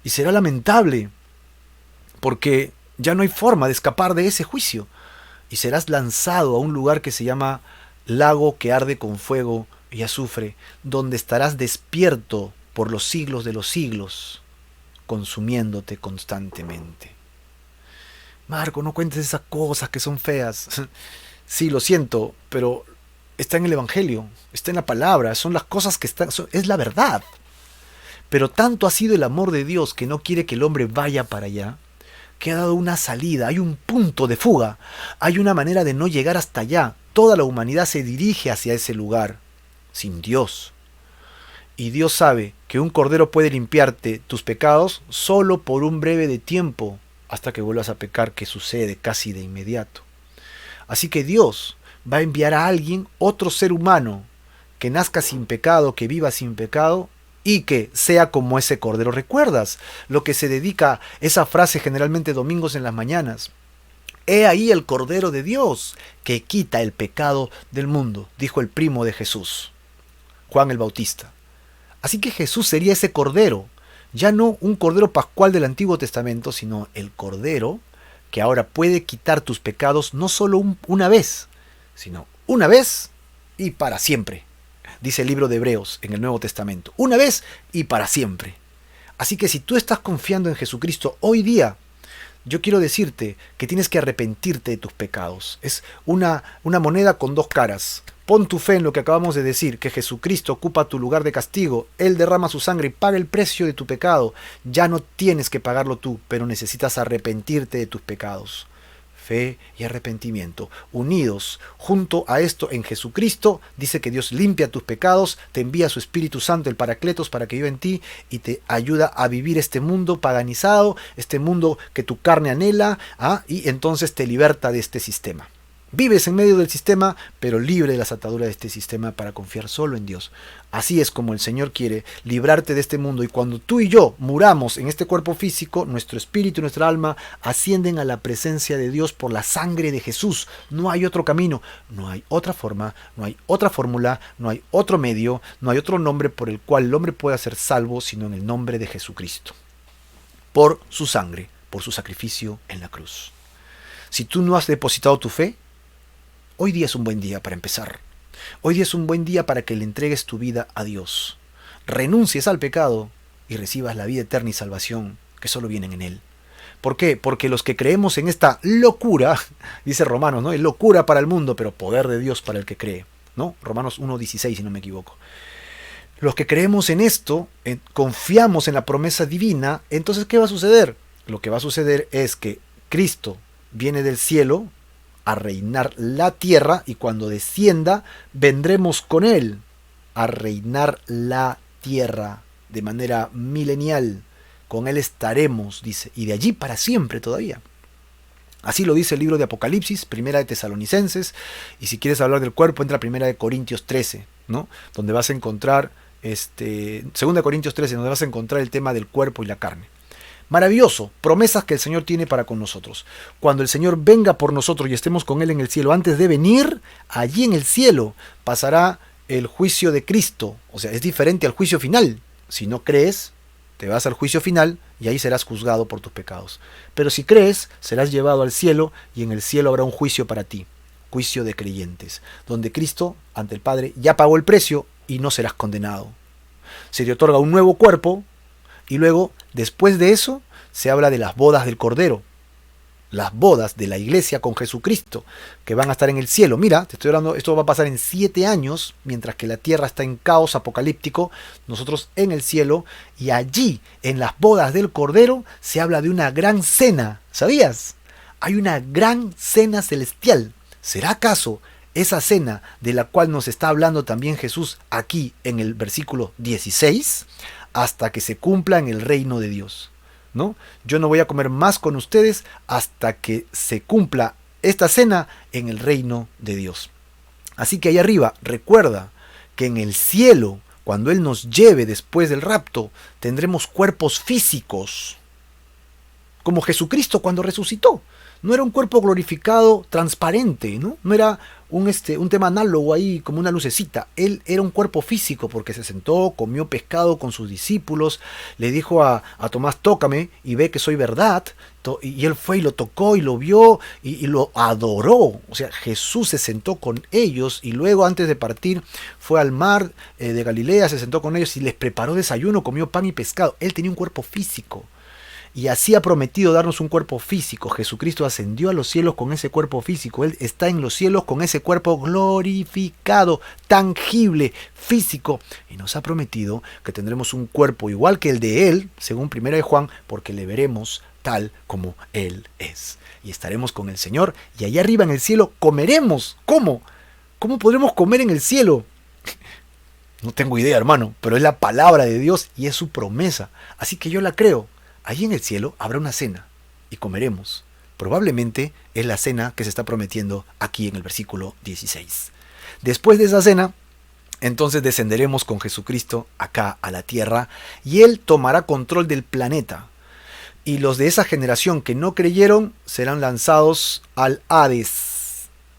Y será lamentable, porque ya no hay forma de escapar de ese juicio. Y serás lanzado a un lugar que se llama lago que arde con fuego y azufre, donde estarás despierto por los siglos de los siglos, consumiéndote constantemente. Marco, no cuentes esas cosas que son feas. Sí, lo siento, pero está en el Evangelio, está en la palabra, son las cosas que están, es la verdad. Pero tanto ha sido el amor de Dios que no quiere que el hombre vaya para allá, que ha dado una salida, hay un punto de fuga, hay una manera de no llegar hasta allá. Toda la humanidad se dirige hacia ese lugar, sin Dios. Y Dios sabe que un cordero puede limpiarte tus pecados solo por un breve de tiempo, hasta que vuelvas a pecar, que sucede casi de inmediato. Así que Dios va a enviar a alguien, otro ser humano, que nazca sin pecado, que viva sin pecado, y que sea como ese cordero. ¿Recuerdas lo que se dedica esa frase generalmente domingos en las mañanas? He ahí el Cordero de Dios, que quita el pecado del mundo, dijo el primo de Jesús, Juan el Bautista. Así que Jesús sería ese cordero, ya no un cordero pascual del Antiguo Testamento, sino el cordero que ahora puede quitar tus pecados no solo una vez, sino una vez y para siempre. Dice el libro de Hebreos en el Nuevo Testamento, una vez y para siempre. Así que si tú estás confiando en Jesucristo hoy día, yo quiero decirte que tienes que arrepentirte de tus pecados. Es una moneda con dos caras. Pon tu fe en lo que acabamos de decir, que Jesucristo ocupa tu lugar de castigo. Él derrama su sangre y paga el precio de tu pecado. Ya no tienes que pagarlo tú, pero necesitas arrepentirte de tus pecados. Fe y arrepentimiento, unidos junto a esto en Jesucristo, dice que Dios limpia tus pecados, te envía su Espíritu Santo, el Paracletos, para que viva en ti y te ayuda a vivir este mundo paganizado, este mundo que tu carne anhela, y entonces te liberta de este sistema. Vives en medio del sistema, pero libre de las ataduras de este sistema para confiar solo en Dios. Así es como el Señor quiere librarte de este mundo. Y cuando tú y yo muramos en este cuerpo físico, nuestro espíritu y nuestra alma ascienden a la presencia de Dios por la sangre de Jesús. No hay otro camino, no hay otra forma, no hay otra fórmula, no hay otro medio, no hay otro nombre por el cual el hombre pueda ser salvo, sino en el nombre de Jesucristo. Por su sangre, por su sacrificio en la cruz. Si tú no has depositado tu fe, hoy día es un buen día para empezar. Hoy día es un buen día para que le entregues tu vida a Dios. Renuncies al pecado y recibas la vida eterna y salvación que solo vienen en Él. ¿Por qué? Porque los que creemos en esta locura, dice Romanos, ¿no? Es locura para el mundo, pero poder de Dios para el que cree, ¿no? Romanos 1:16, si no me equivoco. Los que creemos en esto, confiamos en la promesa divina, entonces ¿qué va a suceder? Lo que va a suceder es que Cristo viene del cielo a reinar la tierra, y cuando descienda vendremos con Él a reinar la tierra de manera milenial. Con Él estaremos, dice, y de allí para siempre todavía. Así lo dice el libro de Apocalipsis, Primera de Tesalonicenses, y si quieres hablar del cuerpo, entra a Primera de Corintios 13, ¿no? Donde vas a encontrar, Segunda de Corintios 13, donde vas a encontrar el tema del cuerpo y la carne. Maravilloso, promesas que el Señor tiene para con nosotros. Cuando el Señor venga por nosotros y estemos con Él en el cielo, antes de venir, allí en el cielo pasará el juicio de Cristo. O sea, es diferente al juicio final. Si no crees, te vas al juicio final y ahí serás juzgado por tus pecados. Pero si crees, serás llevado al cielo y en el cielo habrá un juicio para ti. Juicio de creyentes, donde Cristo, ante el Padre, ya pagó el precio y no serás condenado. Se te otorga un nuevo cuerpo. Y luego, después de eso, se habla de las bodas del Cordero. Las bodas de la iglesia con Jesucristo, que van a estar en el cielo. Mira, te estoy hablando, esto va a pasar en 7 años, mientras que la tierra está en caos apocalíptico, nosotros en el cielo, y allí, en las bodas del Cordero, se habla de una gran cena. ¿Sabías? Hay una gran cena celestial. ¿Será acaso esa cena de la cual nos está hablando también Jesús aquí en el versículo 16? hasta que se cumpla en el reino de Dios, ¿no? Yo no voy a comer más con ustedes hasta que se cumpla esta cena en el reino de Dios. Así que ahí arriba, recuerda que en el cielo, cuando Él nos lleve después del rapto, tendremos cuerpos físicos, como Jesucristo cuando resucitó. No era un cuerpo glorificado transparente, ¿no? No era un tema análogo ahí como una lucecita. Él era un cuerpo físico porque se sentó, comió pescado con sus discípulos, le dijo a Tomás, tócame y ve que soy verdad. Y él fue y lo tocó y lo vio y lo adoró. O sea, Jesús se sentó con ellos y luego antes de partir fue al mar de Galilea, se sentó con ellos y les preparó desayuno, comió pan y pescado. Él tenía un cuerpo físico. Y así ha prometido darnos un cuerpo físico. Jesucristo ascendió a los cielos con ese cuerpo físico. Él está en los cielos con ese cuerpo glorificado, tangible, físico. Y nos ha prometido que tendremos un cuerpo igual que el de Él, según 1 Juan, porque le veremos tal como Él es. Y estaremos con el Señor y allá arriba en el cielo comeremos. ¿Cómo? ¿Cómo podremos comer en el cielo? No tengo idea, hermano, pero es la palabra de Dios y es su promesa. Así que yo la creo. Allí en el cielo habrá una cena y comeremos. Probablemente es la cena que se está prometiendo aquí en el versículo 16. Después de esa cena, entonces descenderemos con Jesucristo acá a la tierra y Él tomará control del planeta. Y los de esa generación que no creyeron serán lanzados al Hades.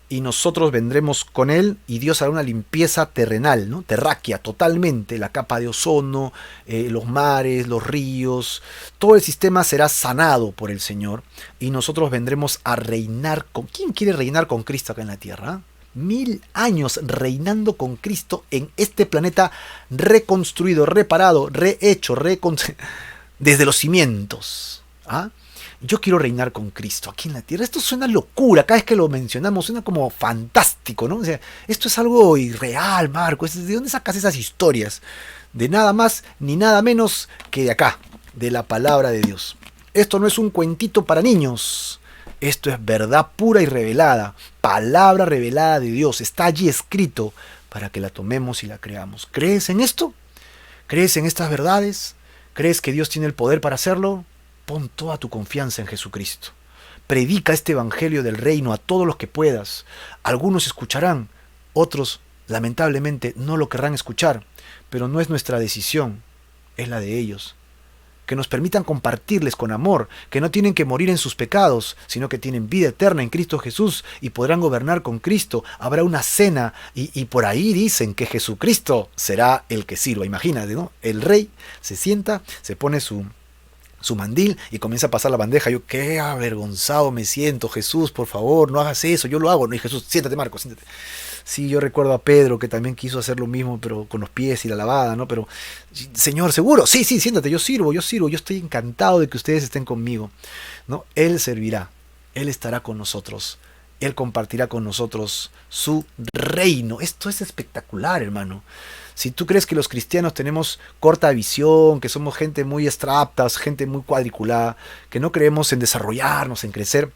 Y nosotros vendremos con Él y Dios hará una limpieza terrenal, ¿no? Terráquea, totalmente, la capa de ozono, los mares, los ríos, todo el sistema será sanado por el Señor y nosotros vendremos a reinar con... ¿Quién quiere reinar con Cristo acá en la tierra? 1000 años reinando con Cristo en este planeta reconstruido, reparado, rehecho, desde los cimientos, ¿ah? Yo quiero reinar con Cristo aquí en la tierra. Esto suena locura, cada vez que lo mencionamos suena como fantástico, ¿no? O sea, esto es algo irreal, Marco. ¿De dónde sacas esas historias? De nada más ni nada menos que de acá, de la palabra de Dios. Esto no es un cuentito para niños. Esto es verdad pura y revelada, palabra revelada de Dios. Está allí escrito para que la tomemos y la creamos. ¿Crees en esto? ¿Crees en estas verdades? ¿Crees que Dios tiene el poder para hacerlo? Pon toda tu confianza en Jesucristo. Predica este evangelio del reino a todos los que puedas. Algunos escucharán, otros lamentablemente no lo querrán escuchar, pero no es nuestra decisión, es la de ellos. Que nos permitan compartirles con amor, que no tienen que morir en sus pecados, sino que tienen vida eterna en Cristo Jesús y podrán gobernar con Cristo. Habrá una cena y por ahí dicen que Jesucristo será el que sirva. Imagínate, ¿no? El rey se sienta, se pone su mandil y comienza a pasar la bandeja. Yo, qué avergonzado me siento, Jesús, por favor, no hagas eso, yo lo hago. No, y Jesús, siéntate, Marco, siéntate. Sí, yo recuerdo a Pedro que también quiso hacer lo mismo, pero con los pies y la lavada, ¿no? Pero, Señor, ¿seguro? Sí, siéntate, yo sirvo, yo estoy encantado de que ustedes estén conmigo, ¿no? Él servirá, Él estará con nosotros, Él compartirá con nosotros su reino. Esto es espectacular, hermano. Si tú crees que los cristianos tenemos corta visión, que somos gente muy abstractas, gente muy cuadriculada, que no creemos en desarrollarnos, en crecer,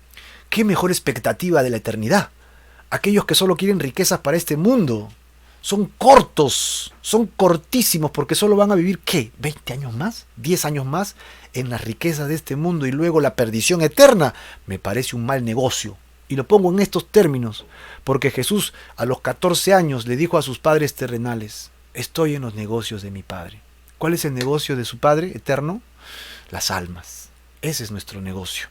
¿qué mejor expectativa de la eternidad? Aquellos que solo quieren riquezas para este mundo son cortos, son cortísimos, porque solo van a vivir, ¿qué? ¿20 años más? ¿10 años más en las riquezas de este mundo y luego la perdición eterna? Me parece un mal negocio. Y lo pongo en estos términos, porque Jesús a los 14 años le dijo a sus padres terrenales: estoy en los negocios de mi Padre. ¿Cuál es el negocio de su Padre eterno? Las almas. Ese es nuestro negocio.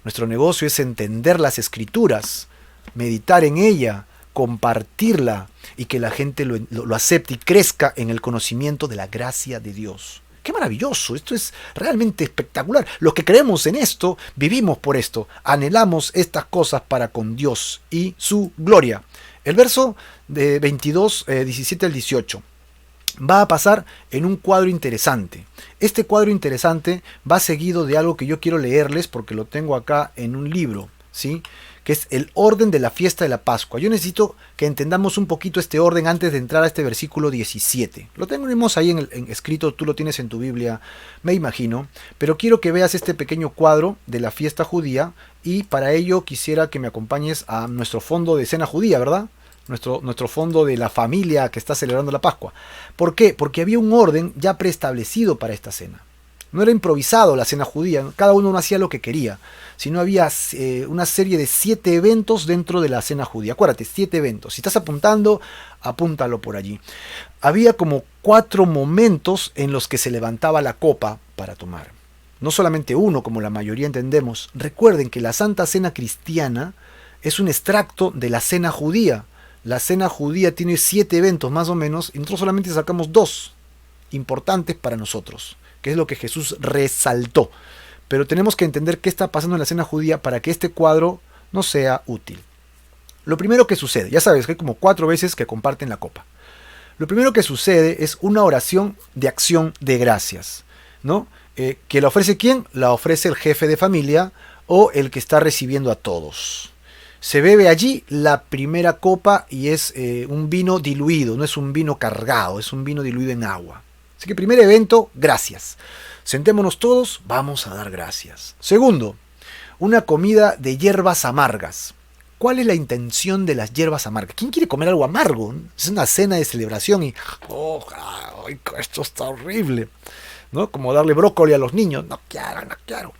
Nuestro negocio es entender las Escrituras, meditar en ella, compartirla y que la gente lo acepte y crezca en el conocimiento de la gracia de Dios. ¡Qué maravilloso! Esto es realmente espectacular. Los que creemos en esto, vivimos por esto. Anhelamos estas cosas para con Dios y su gloria. El verso de 22, 17 al 18. Va a pasar en un cuadro interesante. Este cuadro interesante va seguido de algo que yo quiero leerles porque lo tengo acá en un libro, ¿sí? Que es el orden de la fiesta de la Pascua. Yo necesito que entendamos un poquito este orden antes de entrar a este versículo 17. Lo tenemos ahí en escrito, tú lo tienes en tu Biblia, me imagino, pero quiero que veas este pequeño cuadro de la fiesta judía y para ello quisiera que me acompañes a nuestro fondo de escena judía, ¿verdad? nuestro fondo de la familia que está celebrando la Pascua. ¿Por qué? Porque había un orden ya preestablecido para esta cena. No era improvisado la cena judía, cada uno no hacía lo que quería, sino había una serie de 7 eventos dentro de la cena judía. Acuérdate, 7 eventos. Si estás apuntando, apúntalo por allí. Había como 4 momentos en los que se levantaba la copa para tomar. No solamente uno, como la mayoría entendemos. Recuerden que la Santa Cena cristiana es un extracto de la cena judía. La cena judía tiene 7 eventos más o menos, y nosotros solamente sacamos 2 importantes para nosotros, que es lo que Jesús resaltó. Pero tenemos que entender qué está pasando en la cena judía para que este cuadro nos sea útil. Lo primero que sucede, ya sabes que hay como 4 veces que comparten la copa. Lo primero que sucede es una oración de acción de gracias, ¿no? ¿Que la ofrece quién? La ofrece el jefe de familia o el que está recibiendo a todos. Se bebe allí la primera copa y es un vino diluido, no es un vino cargado, es un vino diluido en agua. Así que primer evento, gracias. Sentémonos todos, vamos a dar gracias. Segundo, una comida de hierbas amargas. ¿Cuál es la intención de las hierbas amargas? ¿Quién quiere comer algo amargo? Es una cena de celebración y esto está horrible, ¿no? Como darle brócoli a los niños. No quiero.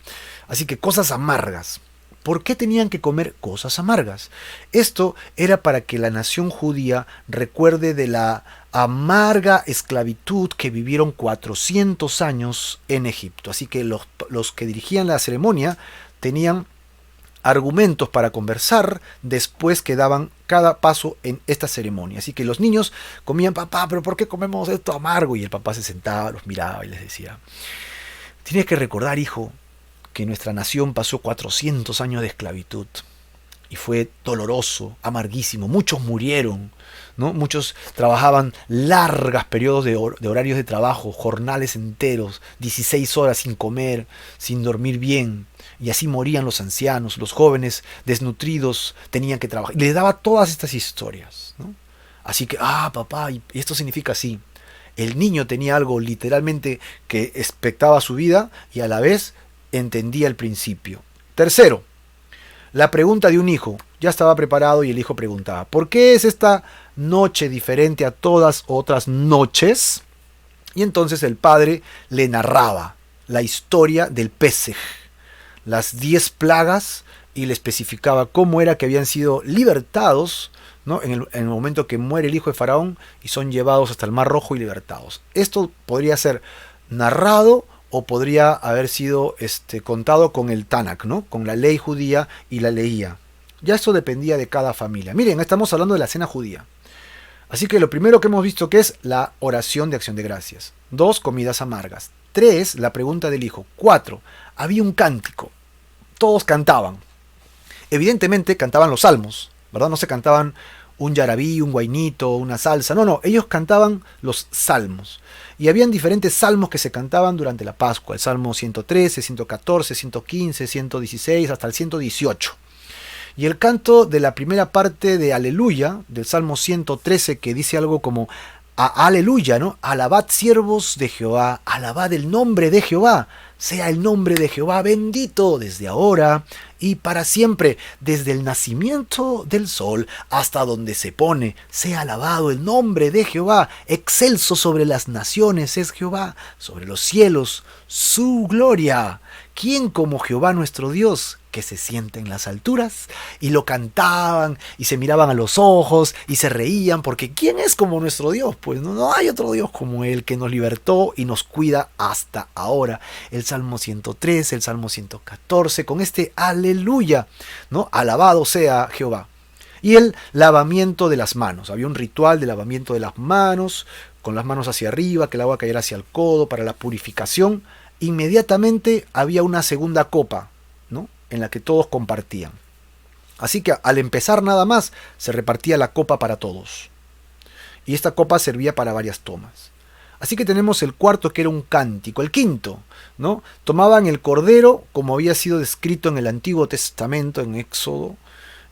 Así que cosas amargas. ¿Por qué tenían que comer cosas amargas? Esto era para que la nación judía recuerde de la amarga esclavitud que vivieron 400 años en Egipto. Así que los que dirigían la ceremonia tenían argumentos para conversar después que daban cada paso en esta ceremonia. Así que los niños comían, papá, pero ¿por qué comemos esto amargo? Y el papá se sentaba, los miraba y les decía, tienes que recordar, hijo, que nuestra nación pasó 400 años de esclavitud y fue doloroso, amarguísimo. Muchos murieron, ¿no? Muchos trabajaban largos periodos de horarios de trabajo, jornales enteros, 16 horas sin comer, sin dormir bien. Y así morían los ancianos, los jóvenes desnutridos tenían que trabajar. Les daba todas estas historias, ¿no? Así que, papá, y esto significa así. El niño tenía algo literalmente que expectaba su vida y a la vez entendía el principio. Tercero, la pregunta de un hijo. Ya estaba preparado y el hijo preguntaba, ¿por qué es esta noche diferente a todas otras noches? Y entonces el padre le narraba la historia del Pesej, las 10 plagas, y le especificaba cómo era que habían sido libertados, ¿no? En el momento que muere el hijo de Faraón y son llevados hasta el Mar Rojo y libertados. Esto podría ser narrado o podría haber sido contado con el Tanakh, ¿no? Con la ley judía y la leía. Ya esto dependía de cada familia. Miren, estamos hablando de la cena judía. Así que lo primero que hemos visto que es la oración de acción de gracias. 2, comidas amargas. 3, la pregunta del hijo. 4, había un cántico. Todos cantaban. Evidentemente cantaban los salmos, ¿verdad? No se cantaban un yarabí, un guainito, una salsa. No, ellos cantaban los salmos. Y habían diferentes salmos que se cantaban durante la Pascua. El Salmo 113, 114, 115, 116, hasta el 118. Y el canto de la primera parte de Aleluya, del Salmo 113, que dice algo como Aleluya, ¿no? Alabad siervos de Jehová, alabad el nombre de Jehová, sea el nombre de Jehová bendito desde ahora y para siempre, desde el nacimiento del sol hasta donde se pone, sea alabado el nombre de Jehová, excelso sobre las naciones es Jehová, sobre los cielos su gloria. ¿Quién como Jehová nuestro Dios, que se sienta en las alturas? Y lo cantaban y se miraban a los ojos y se reían, porque ¿quién es como nuestro Dios? Pues no hay otro Dios como Él, que nos libertó y nos cuida hasta ahora. El Salmo 113, el Salmo 114, con este aleluya, ¿no? Alabado sea Jehová. Y el lavamiento de las manos. Había un ritual de lavamiento de las manos, con las manos hacia arriba, que el agua cayera hacia el codo para la purificación. Inmediatamente había una segunda copa, ¿no? En la que todos compartían. Así que al empezar nada más se repartía la copa para todos. Y esta copa servía para varias tomas. Así que tenemos el cuarto, que era un cántico. El quinto, ¿no? Tomaban el cordero como había sido descrito en el Antiguo Testamento, en Éxodo,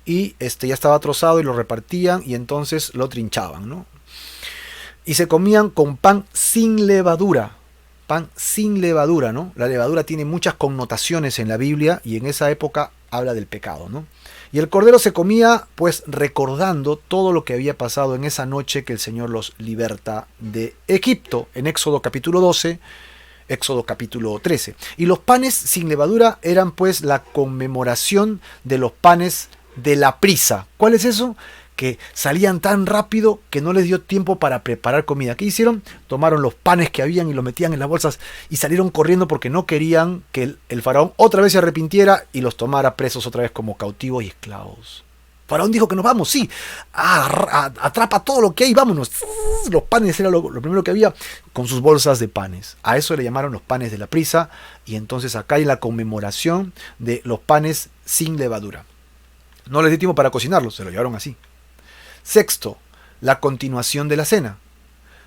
y ya estaba trozado y lo repartían y entonces lo trinchaban, ¿no? Y se comían con pan sin levadura. Pan sin levadura, ¿no? La levadura tiene muchas connotaciones en la Biblia y en esa época habla del pecado, ¿no? Y el cordero se comía pues recordando todo lo que había pasado en esa noche que el Señor los liberta de Egipto, en Éxodo capítulo 12, Éxodo capítulo 13. Y los panes sin levadura eran pues la conmemoración de los panes de la prisa. ¿Cuál es eso? Que salían tan rápido que no les dio tiempo para preparar comida. ¿Qué hicieron? Tomaron los panes que habían y los metían en las bolsas y salieron corriendo porque no querían que el faraón otra vez se arrepintiera y los tomara presos otra vez como cautivos y esclavos. Faraón dijo que nos vamos, sí, atrapa todo lo que hay, vámonos. Los panes era lo primero que había, con sus bolsas de panes. A eso le llamaron los panes de la prisa, y entonces acá hay la conmemoración de los panes sin levadura. No les dio tiempo para cocinarlos, se lo llevaron así. Sexto, la continuación de la cena,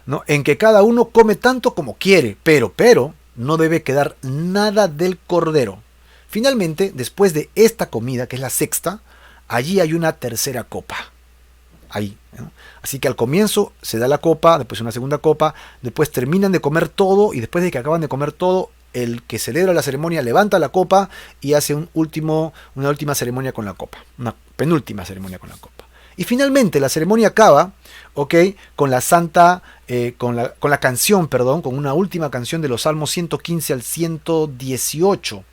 ¿no? En que cada uno come tanto como quiere, pero no debe quedar nada del cordero. Finalmente, después de esta comida, que es la sexta, allí hay una tercera copa. Ahí, ¿no? Así que al comienzo se da la copa, después una segunda copa, después terminan de comer todo, y después de que acaban de comer todo, el que celebra la ceremonia levanta la copa y hace una última ceremonia con la copa, una penúltima ceremonia con la copa. Y finalmente la ceremonia acaba, ¿ok? Con la santa, con la canción, perdón, con una última canción de los Salmos 115 al 118,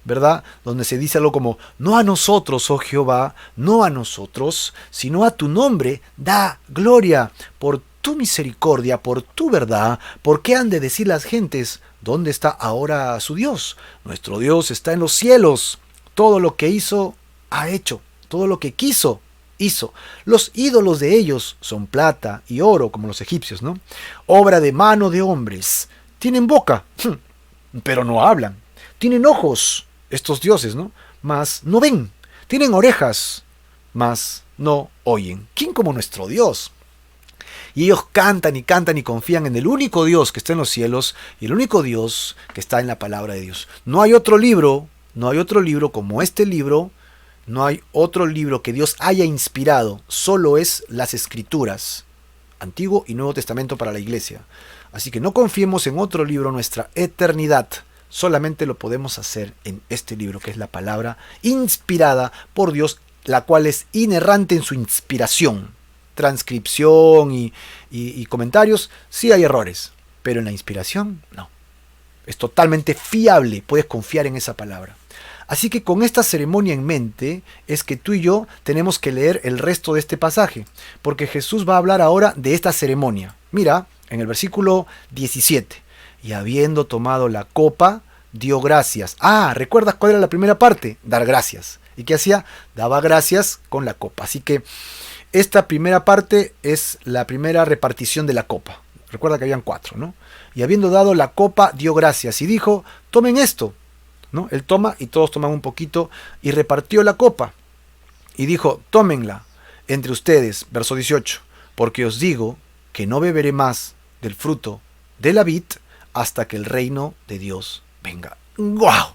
¿verdad? Donde se dice algo como: no a nosotros, oh Jehová, no a nosotros, sino a tu nombre da gloria, por tu misericordia, por tu verdad. ¿Por qué han de decir las gentes: ¿dónde está ahora su Dios? Nuestro Dios está en los cielos. Todo lo que hizo, ha hecho. Todo lo que quiso, hizo. Los ídolos de ellos son plata y oro, como los egipcios, ¿no? Obra de mano de hombres. Tienen boca, pero no hablan. Tienen ojos, estos dioses, ¿no? Mas no ven. Tienen orejas, mas no oyen. ¿Quién como nuestro Dios? Y ellos cantan y confían en el único Dios que está en los cielos y el único Dios que está en la palabra de Dios. No hay otro libro como este libro. No hay otro libro que Dios haya inspirado, solo es las Escrituras, Antiguo y Nuevo Testamento para la iglesia. Así que no confiemos en otro libro nuestra eternidad, solamente lo podemos hacer en este libro, que es la palabra inspirada por Dios, la cual es inerrante en su inspiración. Transcripción y comentarios, sí hay errores, pero en la inspiración no. Es totalmente fiable, puedes confiar en esa palabra. Así que con esta ceremonia en mente es que tú y yo tenemos que leer el resto de este pasaje, porque Jesús va a hablar ahora de esta ceremonia. Mira, en el versículo 17, y habiendo tomado la copa, dio gracias. ¿Recuerdas cuál era la primera parte? Dar gracias. ¿Y qué hacía? Daba gracias con la copa. Así que esta primera parte es la primera repartición de la copa. Recuerda que habían 4, ¿no? Y habiendo dado la copa, dio gracias y dijo: tomen esto, ¿no? Él toma y todos toman un poquito y repartió la copa y dijo: tómenla entre ustedes, verso 18, porque os digo que no beberé más del fruto de la vid hasta que el reino de Dios venga. ¡Wow!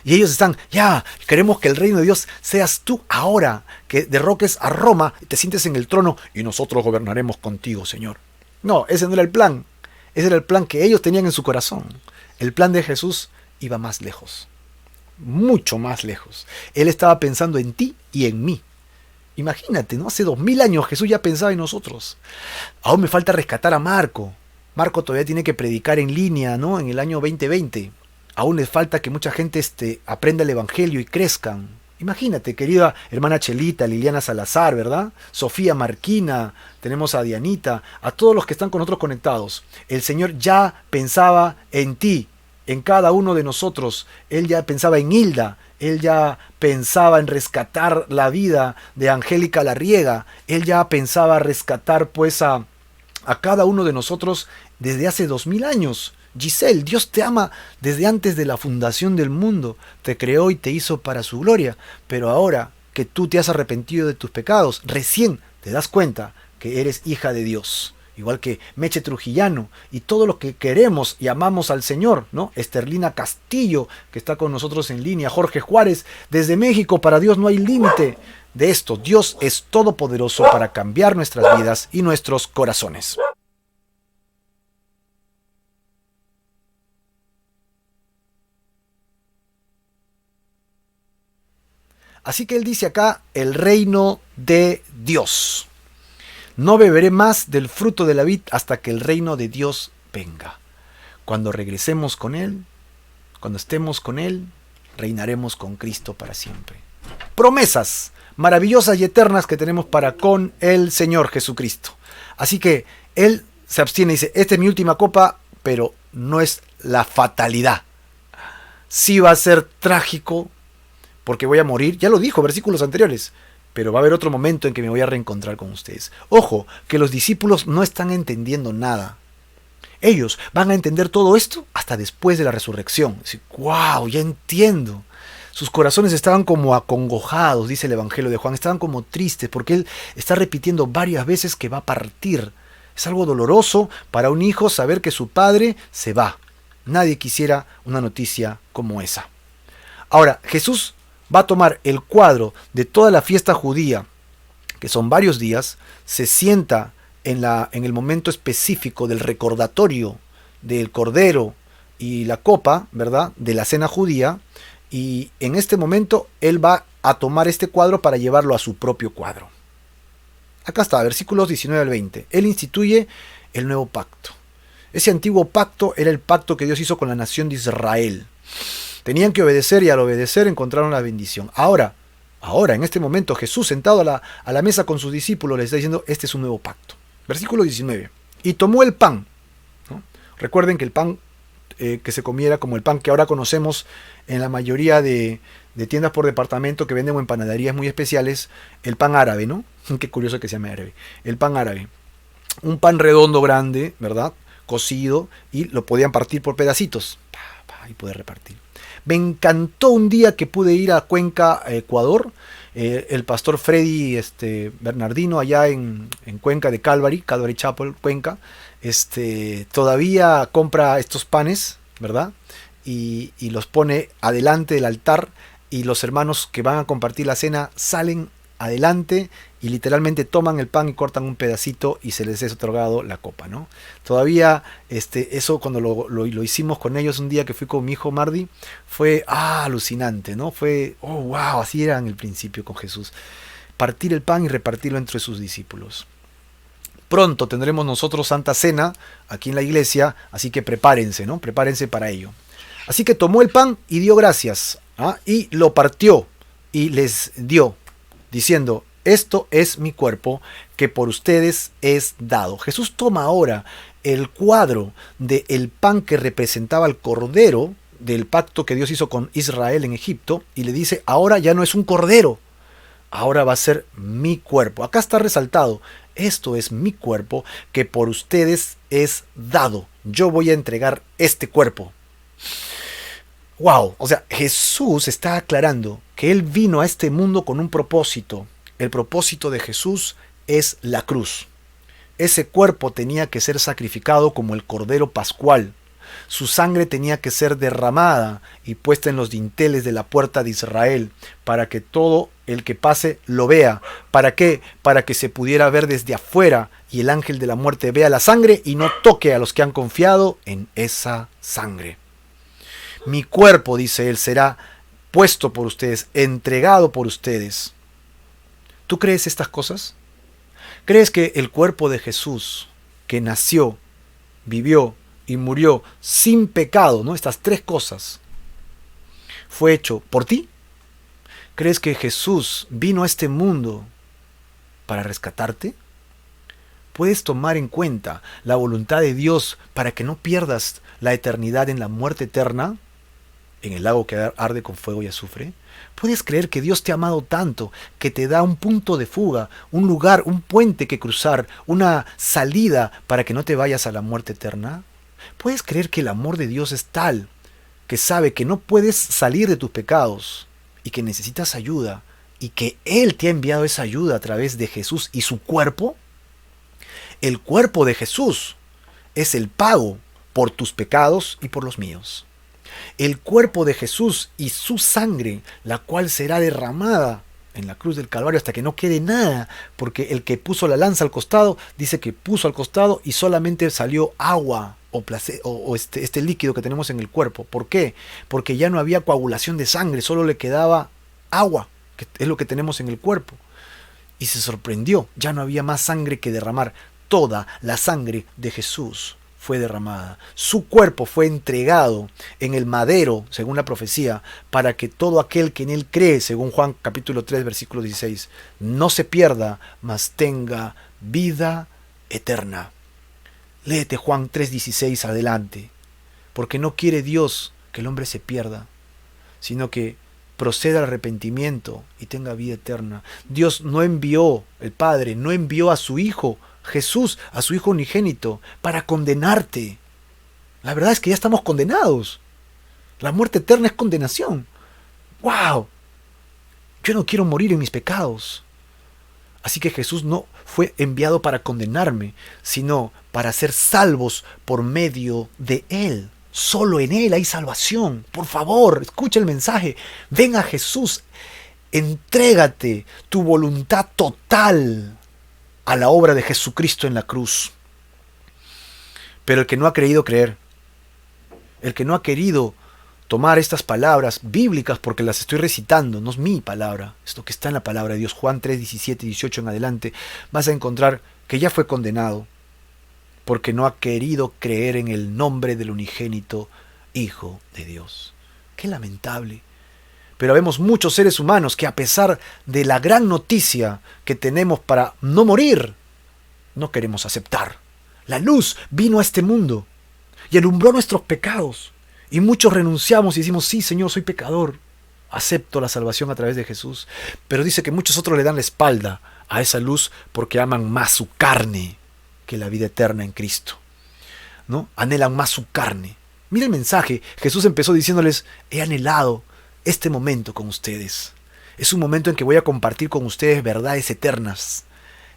Y ellos están: ya, queremos que el reino de Dios seas tú ahora, que derroques a Roma, te sientes en el trono y nosotros gobernaremos contigo, Señor. No, ese no era el plan. Ese era el plan que ellos tenían en su corazón. El plan de Jesús iba más lejos. Mucho más lejos. Él estaba pensando en ti y en mí. Imagínate, ¿no? Hace 2000 años Jesús ya pensaba en nosotros. Aún me falta rescatar a Marco. Marco todavía tiene que predicar en línea, ¿no? En el año 2020. Aún les falta que mucha gente aprenda el evangelio y crezcan. Imagínate, querida hermana Chelita, Liliana Salazar, ¿verdad? Sofía Marquina, tenemos a Dianita, a todos los que están con nosotros conectados. El Señor ya pensaba en ti, en cada uno de nosotros. Él ya pensaba en Hilda, Él ya pensaba en rescatar la vida de Angélica Larriega, Él ya pensaba rescatar pues a cada uno de nosotros desde hace 2000 años. Giselle, Dios te ama desde antes de la fundación del mundo, te creó y te hizo para su gloria, pero ahora que tú te has arrepentido de tus pecados, recién te das cuenta que eres hija de Dios. Igual que Meche Trujillano y todo lo que queremos y amamos al Señor, ¿no? Esterlina Castillo, que está con nosotros en línea, Jorge Juárez, desde México. Para Dios no hay límite de esto. Dios es todopoderoso para cambiar nuestras vidas y nuestros corazones. Así que él dice acá, el reino de Dios. No beberé más del fruto de la vid hasta que el reino de Dios venga. Cuando regresemos con él, cuando estemos con él, reinaremos con Cristo para siempre. Promesas maravillosas y eternas que tenemos para con el Señor Jesucristo. Así que él se abstiene y dice, esta es mi última copa, pero no es la fatalidad. Sí va a ser trágico porque voy a morir, ya lo dijo versículos anteriores, pero va a haber otro momento en que me voy a reencontrar con ustedes. Ojo, que los discípulos no están entendiendo nada. Ellos van a entender todo esto hasta después de la resurrección. ¡Wow! Ya entiendo. Sus corazones estaban como acongojados, dice el Evangelio de Juan. Estaban como tristes porque él está repitiendo varias veces que va a partir. Es algo doloroso para un hijo saber que su padre se va. Nadie quisiera una noticia como esa. Ahora, Jesús va a tomar el cuadro de toda la fiesta judía, que son varios días, se sienta en el momento específico del recordatorio del cordero y la copa, ¿verdad?, de la cena judía, y en este momento él va a tomar este cuadro para llevarlo a su propio cuadro. Acá está, versículos 19 al 20. Él instituye el nuevo pacto. Ese antiguo pacto era el pacto que Dios hizo con la nación de Israel. Tenían que obedecer y al obedecer encontraron la bendición. Ahora, en este momento, Jesús sentado a la mesa con sus discípulos les está diciendo, este es un nuevo pacto. Versículo 19. Y tomó el pan, ¿no? Recuerden que el pan que se comiera como el pan que ahora conocemos en la mayoría de tiendas por departamento que venden en panaderías muy especiales, el pan árabe, ¿no? Qué curioso que se llame árabe. El pan árabe. Un pan redondo grande, ¿verdad?, cocido, y lo podían partir por pedacitos y poder repartir. Me encantó un día que pude ir a Cuenca, Ecuador. El pastor Freddy Bernardino allá en Cuenca de Calvary Chapel, Cuenca, todavía compra estos panes, ¿verdad? Y los pone adelante del altar, y los hermanos que van a compartir la cena salen adelante y literalmente toman el pan y cortan un pedacito y se les es otorgado la copa, ¿no? Todavía eso cuando lo hicimos con ellos un día que fui con mi hijo Mardi, fue alucinante, ¿no? Fue, oh wow, así era en el principio con Jesús. Partir el pan y repartirlo entre sus discípulos. Pronto tendremos nosotros Santa Cena aquí en la iglesia, así que prepárense, ¿no? Prepárense para ello. Así que tomó el pan y dio gracias, y lo partió y les dio, diciendo, esto es mi cuerpo que por ustedes es dado. Jesús toma ahora el cuadro del pan que representaba el cordero del pacto que Dios hizo con Israel en Egipto y le dice, ahora ya no es un cordero, ahora va a ser mi cuerpo. Acá está resaltado, esto es mi cuerpo que por ustedes es dado. Yo voy a entregar este cuerpo. Wow, o sea, Jesús está aclarando que Él vino a este mundo con un propósito. El propósito de Jesús es la cruz. Ese cuerpo tenía que ser sacrificado como el cordero pascual. Su sangre tenía que ser derramada y puesta en los dinteles de la puerta de Israel, para que todo el que pase lo vea. ¿Para qué? Para que se pudiera ver desde afuera y el ángel de la muerte vea la sangre y no toque a los que han confiado en esa sangre. Mi cuerpo, dice él, será puesto por ustedes, entregado por ustedes. ¿Tú crees estas cosas? ¿Crees que el cuerpo de Jesús, que nació, vivió y murió sin pecado, ¿no?, estas tres cosas, fue hecho por ti? ¿Crees que Jesús vino a este mundo para rescatarte? ¿Puedes tomar en cuenta la voluntad de Dios para que no pierdas la eternidad en la muerte eterna, en el lago que arde con fuego y azufre? ¿Puedes creer que Dios te ha amado tanto que te da un punto de fuga, un lugar, un puente que cruzar, una salida para que no te vayas a la muerte eterna? ¿Puedes creer que el amor de Dios es tal que sabe que no puedes salir de tus pecados y que necesitas ayuda y que Él te ha enviado esa ayuda a través de Jesús y su cuerpo? El cuerpo de Jesús es el pago por tus pecados y por los míos. El cuerpo de Jesús y su sangre, la cual será derramada en la cruz del Calvario hasta que no quede nada, porque el que puso la lanza al costado, dice que puso al costado y solamente salió agua o este líquido que tenemos en el cuerpo. ¿Por qué? Porque ya no había coagulación de sangre, solo le quedaba agua. que es lo que tenemos en el cuerpo. Y se sorprendió, ya no había más sangre que derramar. Toda la sangre de Jesús fue derramada. Su cuerpo fue entregado en el madero, según la profecía, para que todo aquel que en él cree, según Juan capítulo 3, versículo 16, no se pierda, mas tenga vida eterna. Léete Juan 3:16 adelante, porque no quiere Dios que el hombre se pierda, sino que proceda al arrepentimiento y tenga vida eterna. Dios no envió, el Padre no envió a su Hijo, Jesús, a su Hijo unigénito, para condenarte. La verdad es que ya estamos condenados. La muerte eterna es condenación. ¡Wow! Yo no quiero morir en mis pecados. Así que Jesús no fue enviado para condenarme, sino para ser salvos por medio de Él. Solo en Él hay salvación. Por favor, escucha el mensaje. Ven a Jesús. Entrégate tu voluntad total a la obra de Jesucristo en la cruz. Pero el que no ha querido creer, el que no ha querido tomar estas palabras bíblicas, porque las estoy recitando, no es mi palabra, es lo que está en la palabra de Dios, Juan 3, 17 y 18 en adelante, vas a encontrar que ya fue condenado, porque no ha querido creer en el nombre del unigénito Hijo de Dios. Qué lamentable. Pero vemos muchos seres humanos que, a pesar de la gran noticia que tenemos para no morir, no queremos aceptar. La luz vino a este mundo y alumbró nuestros pecados. Y muchos renunciamos y decimos, sí, Señor, soy pecador, acepto la salvación a través de Jesús. Pero dice que muchos otros le dan la espalda a esa luz porque aman más su carne que la vida eterna en Cristo, ¿no? Anhelan más su carne. Mira el mensaje. Jesús empezó diciéndoles, he anhelado este momento con ustedes. Es un momento en que voy a compartir con ustedes verdades eternas.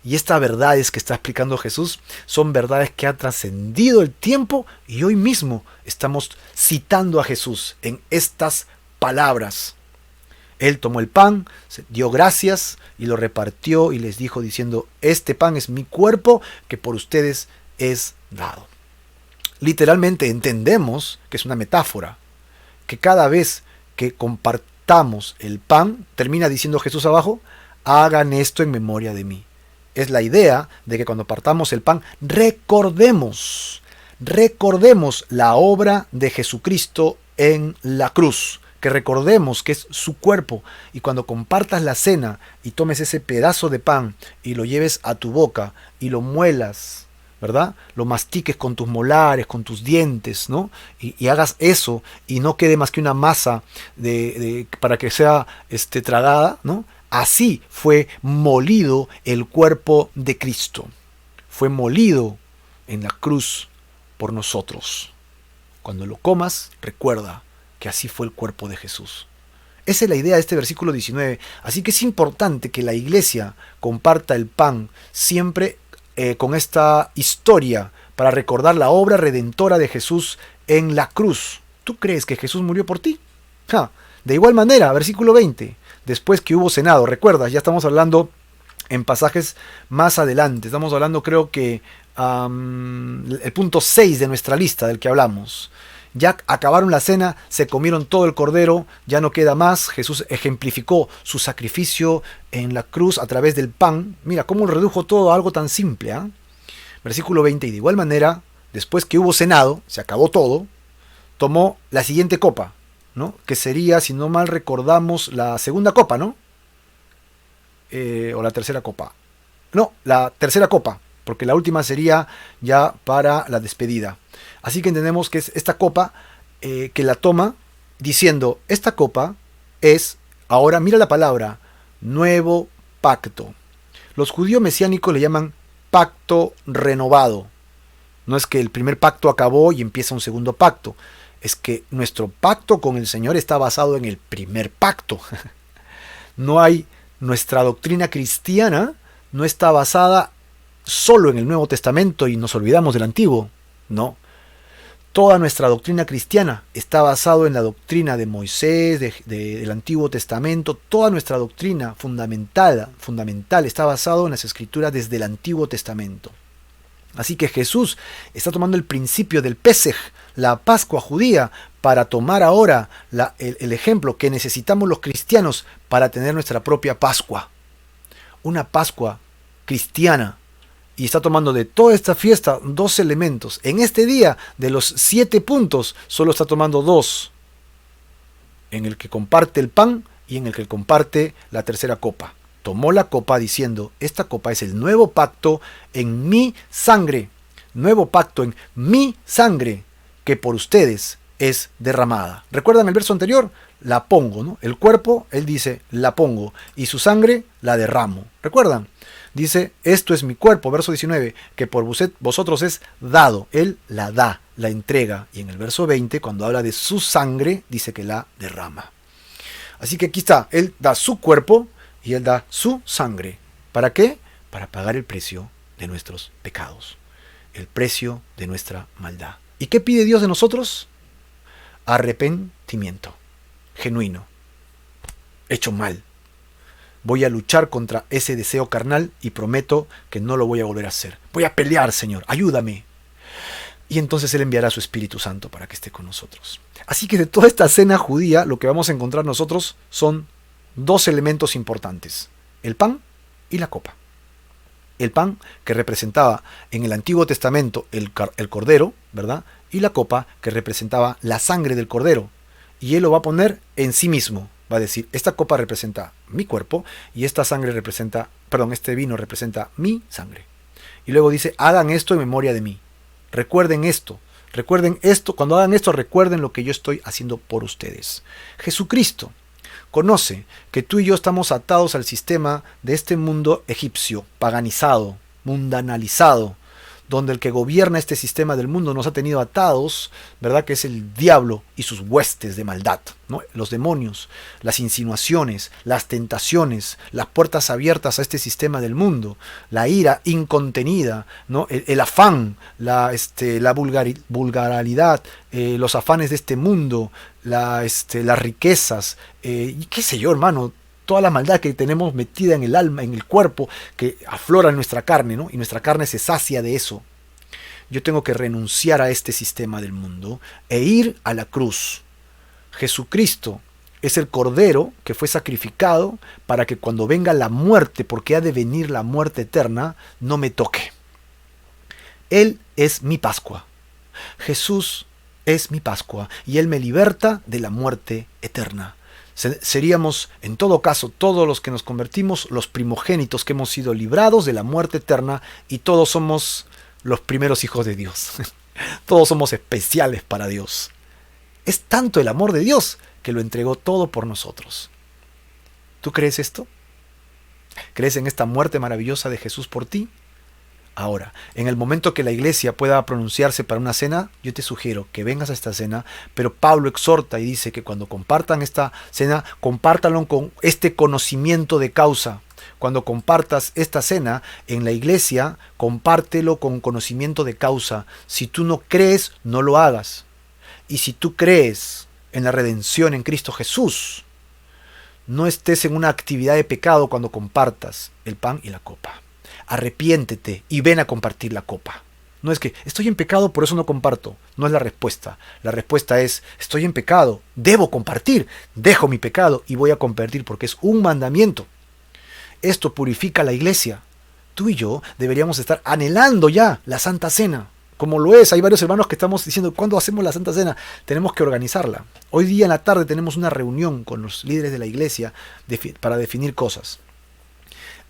Y estas verdades que está explicando Jesús son verdades que han trascendido el tiempo, y hoy mismo estamos citando a Jesús en estas palabras. Él tomó el pan, dio gracias y lo repartió y les dijo diciendo, este pan es mi cuerpo que por ustedes es dado. Literalmente entendemos que es una metáfora, que cada vez que compartamos el pan, termina diciendo Jesús abajo, hagan esto en memoria de mí. Es la idea de que cuando partamos el pan, recordemos la obra de Jesucristo en la cruz, que recordemos que es su cuerpo, y cuando compartas la cena y tomes ese pedazo de pan y lo lleves a tu boca y lo muelas, ¿verdad? Lo mastiques con tus molares, con tus dientes, ¿no? Y hagas eso y no quede más que una masa para que sea tragada, ¿no? Así fue molido el cuerpo de Cristo. Fue molido en la cruz por nosotros. Cuando lo comas, recuerda que así fue el cuerpo de Jesús. Esa es la idea de este versículo 19. Así que es importante que la iglesia comparta el pan siempre con esta historia para recordar la obra redentora de Jesús en la cruz. ¿Tú crees que Jesús murió por ti? De igual manera, versículo 20. Después que hubo cenado, recuerdas, ya estamos hablando en pasajes más adelante, estamos hablando creo que el punto 6 de nuestra lista del que hablamos. Ya acabaron la cena, se comieron todo el cordero, ya no queda más. Jesús ejemplificó su sacrificio en la cruz a través del pan. Mira cómo redujo todo a algo tan simple, ¿eh? Versículo 20, y de igual manera, después que hubo cenado, se acabó todo, tomó la siguiente copa, ¿no? Que sería, si no mal recordamos, la segunda copa, ¿no? O la tercera copa. No, la tercera copa, porque la última sería ya para la despedida. Así que entendemos que es esta copa que la toma diciendo, esta copa es, ahora mira la palabra, nuevo pacto. Los judíos mesiánicos le llaman pacto renovado. No es que el primer pacto acabó y empieza un segundo pacto. Es que nuestro pacto con el Señor está basado en el primer pacto. No hay, nuestra doctrina cristiana no está basada solo en el Nuevo Testamento y nos olvidamos del Antiguo. No. Toda nuestra doctrina cristiana está basada en la doctrina de Moisés, del Antiguo Testamento. Toda nuestra doctrina fundamental está basada en las Escrituras desde el Antiguo Testamento. Así que Jesús está tomando el principio del Pesej, la Pascua judía, para tomar ahora el ejemplo que necesitamos los cristianos para tener nuestra propia Pascua. Una Pascua cristiana. Y está tomando de toda esta fiesta 2 elementos. En este día, de los 7 puntos, solo está tomando 2. En el que comparte el pan y en el que comparte la tercera copa. Tomó la copa diciendo, esta copa es el nuevo pacto en mi sangre. Nuevo pacto en mi sangre, que por ustedes es derramada. ¿Recuerdan el verso anterior? La pongo, ¿no? El cuerpo, él dice, la pongo. Y su sangre la derramo. ¿Recuerdan? Dice, esto es mi cuerpo, verso 19, que por vosotros es dado. Él la da, la entrega. Y en el verso 20, cuando habla de su sangre, dice que la derrama. Así que aquí está, él da su cuerpo y él da su sangre. ¿Para qué? Para pagar el precio de nuestros pecados. El precio de nuestra maldad. ¿Y qué pide Dios de nosotros? Arrepentimiento genuino. Hecho mal. Voy a luchar contra ese deseo carnal y prometo que no lo voy a volver a hacer. Voy a pelear, Señor, ayúdame. Y entonces Él enviará su Espíritu Santo para que esté con nosotros. Así que de toda esta cena judía, lo que vamos a encontrar nosotros son 2 elementos importantes. El pan y la copa. El pan que representaba en el Antiguo Testamento el cordero, ¿verdad? Y la copa que representaba la sangre del cordero. Y Él lo va a poner en sí mismo. Va a decir, esta copa representa mi cuerpo y esta sangre representa, este vino representa mi sangre. Y luego dice, hagan esto en memoria de mí. Recuerden esto, cuando hagan esto recuerden lo que yo estoy haciendo por ustedes. Jesucristo conoce que tú y yo estamos atados al sistema de este mundo egipcio, paganizado, mundanalizado, donde el que gobierna este sistema del mundo nos ha tenido atados, ¿verdad? Que es el diablo y sus huestes de maldad, ¿no? Los demonios, las insinuaciones, las tentaciones, las puertas abiertas a este sistema del mundo, la ira incontenida, ¿no? El afán, la vulgaridad, los afanes de este mundo, las riquezas, y qué sé yo, hermano, toda la maldad que tenemos metida en el alma, en el cuerpo, que aflora en nuestra carne, ¿no? Y nuestra carne se sacia de eso. Yo tengo que renunciar a este sistema del mundo e ir a la cruz. Jesucristo es el Cordero que fue sacrificado para que cuando venga la muerte, porque ha de venir la muerte eterna, no me toque. Él es mi Pascua. Jesús es mi Pascua y Él me liberta de la muerte eterna. Seríamos, en todo caso, todos los que nos convertimos, los primogénitos que hemos sido librados de la muerte eterna y todos somos los primeros hijos de Dios. Todos somos especiales para Dios. Es tanto el amor de Dios que lo entregó todo por nosotros. ¿Tú crees esto? ¿Crees en esta muerte maravillosa de Jesús por ti? Ahora, en el momento que la iglesia pueda pronunciarse para una cena, yo te sugiero que vengas a esta cena, pero Pablo exhorta y dice que cuando compartan esta cena, compártanlo con este conocimiento de causa. Cuando compartas esta cena en la iglesia, compártelo con conocimiento de causa. Si tú no crees, no lo hagas. Y si tú crees en la redención en Cristo Jesús, no estés en una actividad de pecado cuando compartas el pan y la copa. Arrepiéntete y ven a compartir la copa. No es que estoy en pecado, por eso no comparto. No es la respuesta. La respuesta es, estoy en pecado, debo compartir. Dejo mi pecado y voy a compartir porque es un mandamiento. Esto purifica la iglesia. Tú y yo deberíamos estar anhelando ya la Santa Cena. Como lo es, hay varios hermanos que estamos diciendo, ¿cuándo hacemos la Santa Cena? Tenemos que organizarla. Hoy día en la tarde tenemos una reunión con los líderes de la iglesia para definir cosas.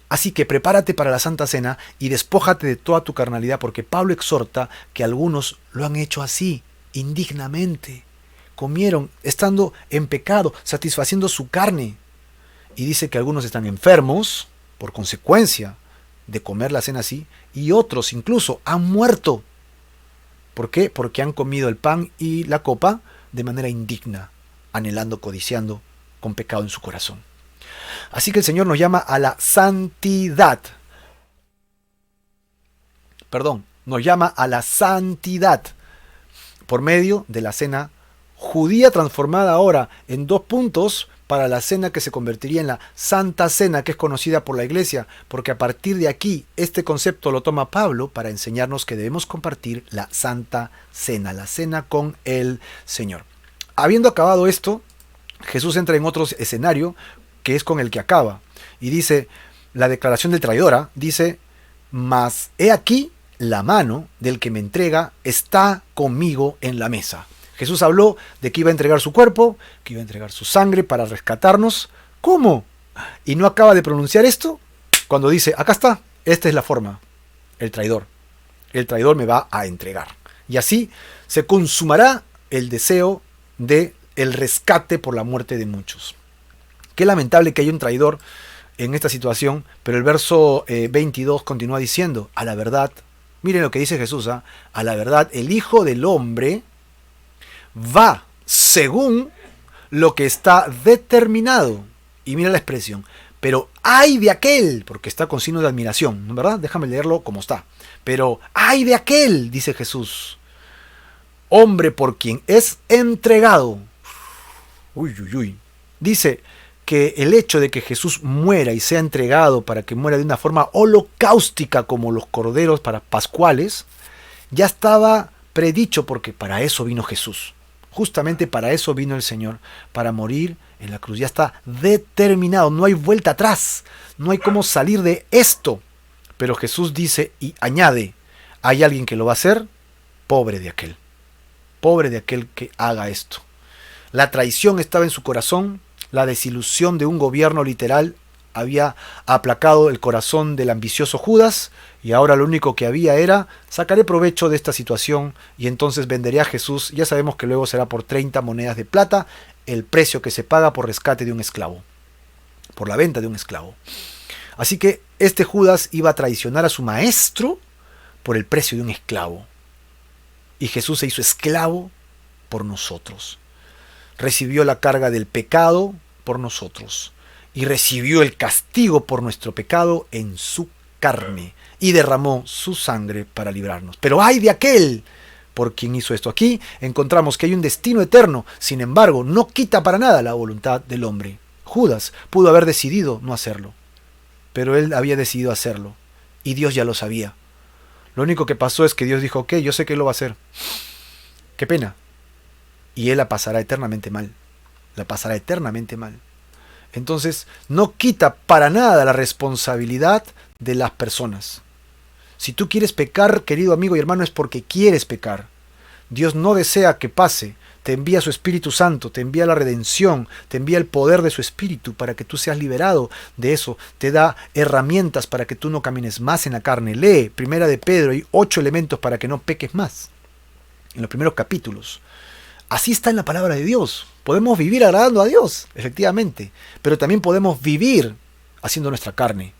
Así que prepárate para la Santa Cena y despójate de toda tu carnalidad, porque Pablo exhorta que algunos lo han hecho así, indignamente. Comieron estando en pecado, satisfaciendo su carne. Y dice que algunos están enfermos por consecuencia de comer la cena así, y otros incluso han muerto. ¿Por qué? Porque han comido el pan y la copa de manera indigna, anhelando, codiciando, con pecado en su corazón. Así que el Señor nos llama a la santidad. Nos llama a la santidad por medio de la cena judía transformada ahora en 2 puntos para la cena que se convertiría en la Santa Cena, que es conocida por la Iglesia, porque a partir de aquí este concepto lo toma Pablo para enseñarnos que debemos compartir la Santa Cena, la cena con el Señor. Habiendo acabado esto, Jesús entra en otro escenario que es con el que acaba, y dice, la declaración del traidor, dice, mas he aquí la mano del que me entrega está conmigo en la mesa. Jesús habló de que iba a entregar su cuerpo, que iba a entregar su sangre para rescatarnos. ¿Cómo? Y no acaba de pronunciar esto cuando dice, acá está, esta es la forma, el traidor. El traidor me va a entregar. Y así se consumará el deseo de el rescate por la muerte de muchos. Qué lamentable que haya un traidor en esta situación, pero el verso 22 continúa diciendo, a la verdad, miren lo que dice Jesús, a la verdad, el Hijo del Hombre va según lo que está determinado. Y mira la expresión, pero ay de aquel, porque está con signo de admiración, ¿verdad? Déjame leerlo como está. Pero ay de aquel, dice Jesús, hombre por quien es entregado. Uy, uy, uy. Dice que el hecho de que Jesús muera y sea entregado para que muera de una forma holocaustica como los corderos para pascuales, ya estaba predicho porque para eso vino Jesús. Justamente para eso vino el Señor, para morir en la cruz. Ya está determinado, no hay vuelta atrás, no hay cómo salir de esto. Pero Jesús dice y añade, ¿hay alguien que lo va a hacer? Pobre de aquel que haga esto. La traición estaba en su corazón, la desilusión de un gobierno literal había aplacado el corazón del ambicioso Judas, y ahora lo único que había era, sacaré provecho de esta situación y entonces venderé a Jesús. Ya sabemos que luego será por 30 monedas de plata, el precio que se paga por rescate de un esclavo, por la venta de un esclavo. Así que este Judas iba a traicionar a su maestro por el precio de un esclavo. Y Jesús se hizo esclavo por nosotros. Recibió la carga del pecado por nosotros. Y recibió el castigo por nuestro pecado en su carne. Y derramó su sangre para librarnos. Pero ay de aquel por quien hizo esto. Aquí encontramos que hay un destino eterno. Sin embargo, no quita para nada la voluntad del hombre. Judas pudo haber decidido no hacerlo. Pero él había decidido hacerlo. Y Dios ya lo sabía. Lo único que pasó es que Dios dijo, ok, yo sé que él lo va a hacer. Qué pena. Y él la pasará eternamente mal. La pasará eternamente mal. Entonces, no quita para nada la responsabilidad de las personas. Si tú quieres pecar, querido amigo y hermano, es porque quieres pecar. Dios no desea que pase. Te envía su Espíritu Santo, te envía la redención, te envía el poder de su Espíritu para que tú seas liberado de eso. Te da herramientas para que tú no camines más en la carne. Lee Primera de Pedro, hay 8 elementos para que no peques más. En los primeros capítulos. Así está en la palabra de Dios. Podemos vivir agradando a Dios, efectivamente, pero también podemos vivir haciendo nuestra carne.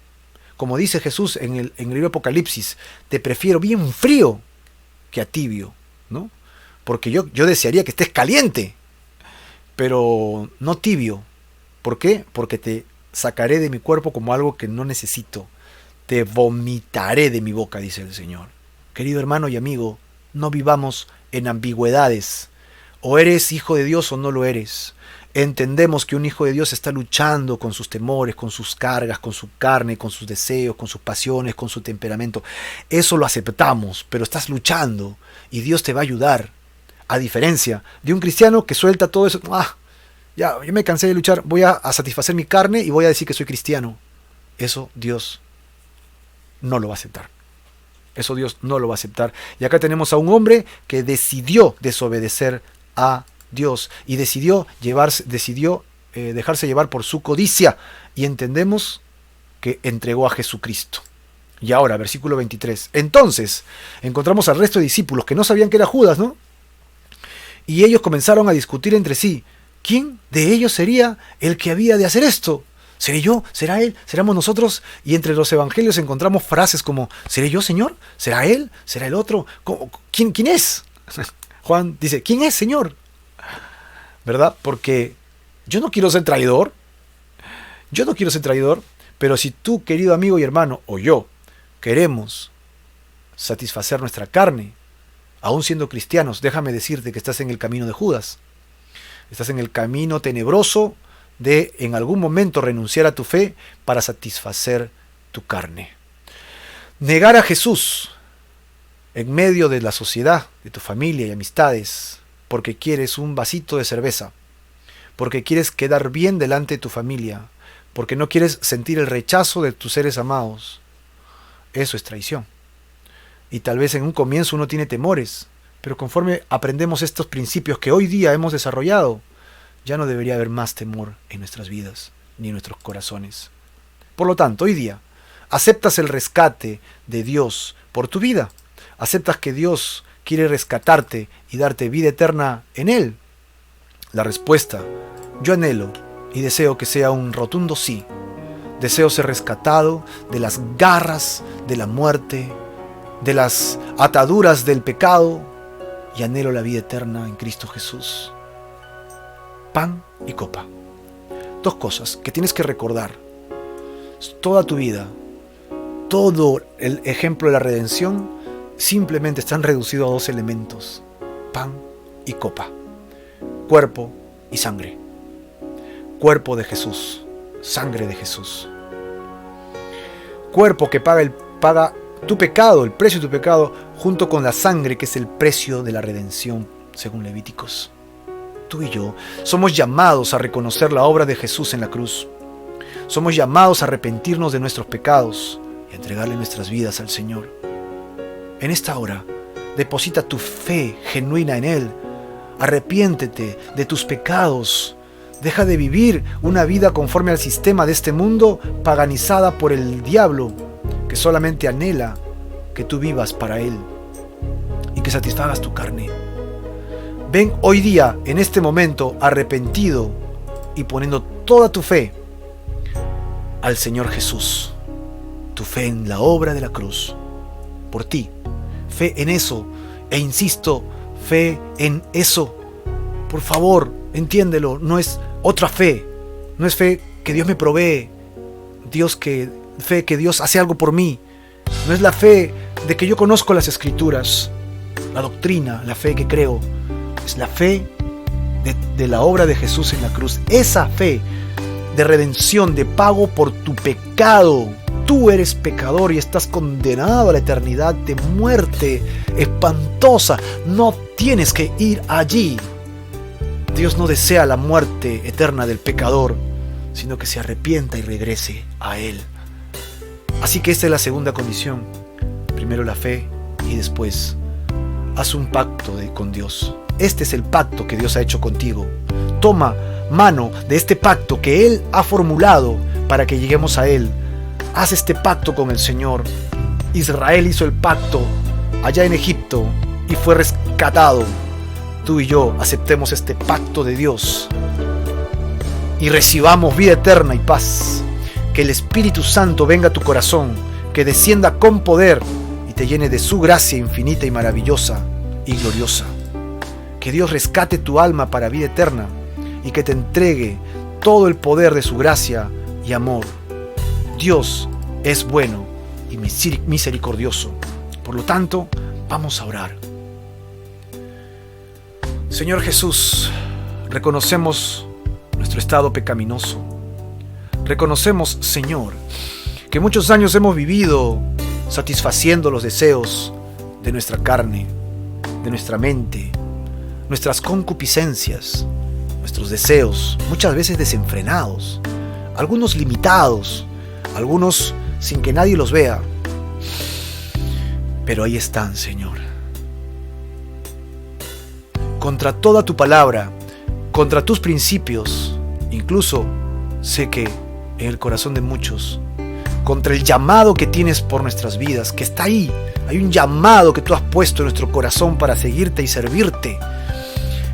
Como dice Jesús en el libro de Apocalipsis, te prefiero bien frío que a tibio, ¿no? Porque yo desearía que estés caliente, pero no tibio. ¿Por qué? Porque te sacaré de mi cuerpo como algo que no necesito. Te vomitaré de mi boca, dice el Señor. Querido hermano y amigo, no vivamos en ambigüedades. O eres hijo de Dios o no lo eres. Entendemos que un hijo de Dios está luchando con sus temores, con sus cargas, con su carne, con sus deseos, con sus pasiones, con su temperamento. Eso lo aceptamos, pero estás luchando y Dios te va a ayudar. A diferencia de un cristiano que suelta todo eso. Ya me cansé de luchar, voy a satisfacer mi carne y voy a decir que soy cristiano. Eso Dios no lo va a aceptar. Eso Dios no lo va a aceptar. Y acá tenemos a un hombre que decidió desobedecer a Dios y decidió dejarse llevar por su codicia, y entendemos que entregó a Jesucristo. Y ahora, versículo 23. Entonces, encontramos al resto de discípulos que no sabían que era Judas, ¿no? Y ellos comenzaron a discutir entre sí. ¿Quién de ellos sería el que había de hacer esto? ¿Seré yo? ¿Será él? ¿Seremos nosotros? Y entre los evangelios encontramos frases como, ¿seré yo, Señor? ¿Será él? ¿Será el otro? ¿Quién es? Juan dice, ¿quién es, Señor? ¿Verdad? Porque yo no quiero ser traidor. Yo no quiero ser traidor. Pero si tú, querido amigo y hermano, o yo, queremos satisfacer nuestra carne, aún siendo cristianos, déjame decirte que estás en el camino de Judas. Estás en el camino tenebroso de en algún momento renunciar a tu fe para satisfacer tu carne. Negar a Jesús en medio de la sociedad, de tu familia y amistades, porque quieres un vasito de cerveza, porque quieres quedar bien delante de tu familia, porque no quieres sentir el rechazo de tus seres amados. Eso es traición. Y tal vez en un comienzo uno tiene temores, pero conforme aprendemos estos principios que hoy día hemos desarrollado, ya no debería haber más temor en nuestras vidas, ni en nuestros corazones. Por lo tanto, hoy día, aceptas el rescate de Dios por tu vida. Aceptas que Dios quiere rescatarte y darte vida eterna en Él. La respuesta, yo anhelo y deseo que sea un rotundo sí. Deseo ser rescatado de las garras de la muerte, de las ataduras del pecado, y anhelo la vida eterna en Cristo Jesús. Pan y copa. Dos cosas que tienes que recordar. Toda tu vida, todo el ejemplo de la redención, simplemente están reducidos a dos elementos: pan y copa. Cuerpo y sangre. Cuerpo de Jesús, sangre de Jesús. Cuerpo que paga tu pecado, el precio de tu pecado, junto con la sangre que es el precio de la redención, según Levíticos. Tú y yo somos llamados a reconocer la obra de Jesús en la cruz. Somos llamados a arrepentirnos de nuestros pecados y a entregarle nuestras vidas al Señor. En esta hora, deposita tu fe genuina en Él. Arrepiéntete de tus pecados. Deja de vivir una vida conforme al sistema de este mundo, paganizada por el diablo, que solamente anhela que tú vivas para Él y que satisfagas tu carne. Ven hoy día, en este momento, arrepentido y poniendo toda tu fe al Señor Jesús. Tu fe en la obra de la cruz, por ti. Fe en eso, e insisto, fe en eso. Por favor, entiéndelo, no es otra fe. No es fe que Dios me provee, fe que Dios hace algo por mí. No es la fe de que yo conozco las Escrituras, la doctrina, la fe que creo. Es la fe de la obra de Jesús en la cruz. Esa fe de redención, de pago por tu pecado. Tú eres pecador y estás condenado a la eternidad de muerte espantosa. No tienes que ir allí. Dios no desea la muerte eterna del pecador, sino que se arrepienta y regrese a Él. Así que esta es la segunda condición. Primero la fe y después haz un pacto con Dios. Este es el pacto que Dios ha hecho contigo. Toma mano de este pacto que Él ha formulado para que lleguemos a Él. Haz este pacto con el Señor. Israel hizo el pacto allá en Egipto y fue rescatado. Tú y yo aceptemos este pacto de Dios y recibamos vida eterna y paz. Que el Espíritu Santo venga a tu corazón, que descienda con poder y te llene de su gracia infinita y maravillosa y gloriosa. Que Dios rescate tu alma para vida eterna y que te entregue todo el poder de su gracia y amor. Dios es bueno y misericordioso. Por lo tanto, vamos a orar. Señor Jesús, reconocemos nuestro estado pecaminoso. Reconocemos, Señor, que muchos años hemos vivido satisfaciendo los deseos de nuestra carne, de nuestra mente, nuestras concupiscencias, nuestros deseos, muchas veces desenfrenados, algunos limitados, algunos sin que nadie los vea. Pero ahí están, Señor. Contra toda tu palabra, contra tus principios, incluso sé que en el corazón de muchos, contra el llamado que tienes por nuestras vidas, que está ahí. Hay un llamado que tú has puesto en nuestro corazón para seguirte y servirte.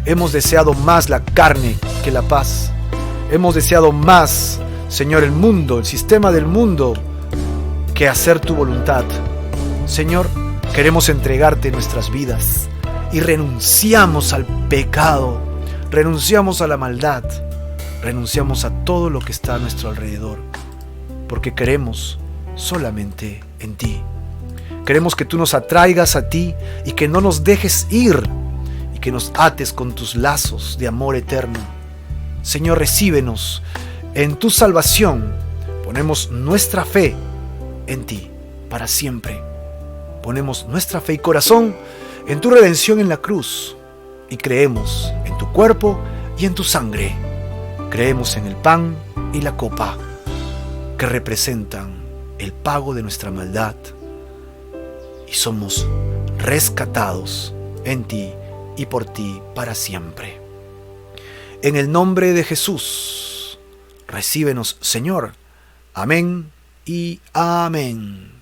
Hemos deseado más la carne que la paz. Hemos deseado más, Señor, el mundo, el sistema del mundo, que hacer tu voluntad. Señor, queremos entregarte nuestras vidas y renunciamos al pecado, renunciamos a la maldad, renunciamos a todo lo que está a nuestro alrededor, porque queremos solamente en ti. Queremos que tú nos atraigas a ti y que no nos dejes ir y que nos ates con tus lazos de amor eterno. Señor, recíbenos en tu salvación. Ponemos nuestra fe en ti para siempre. Ponemos nuestra fe y corazón en tu redención en la cruz y creemos en tu cuerpo y en tu sangre. Creemos en el pan y la copa que representan el pago de nuestra maldad y somos rescatados en ti y por ti para siempre. En el nombre de Jesús, recíbenos, Señor. Amén y amén.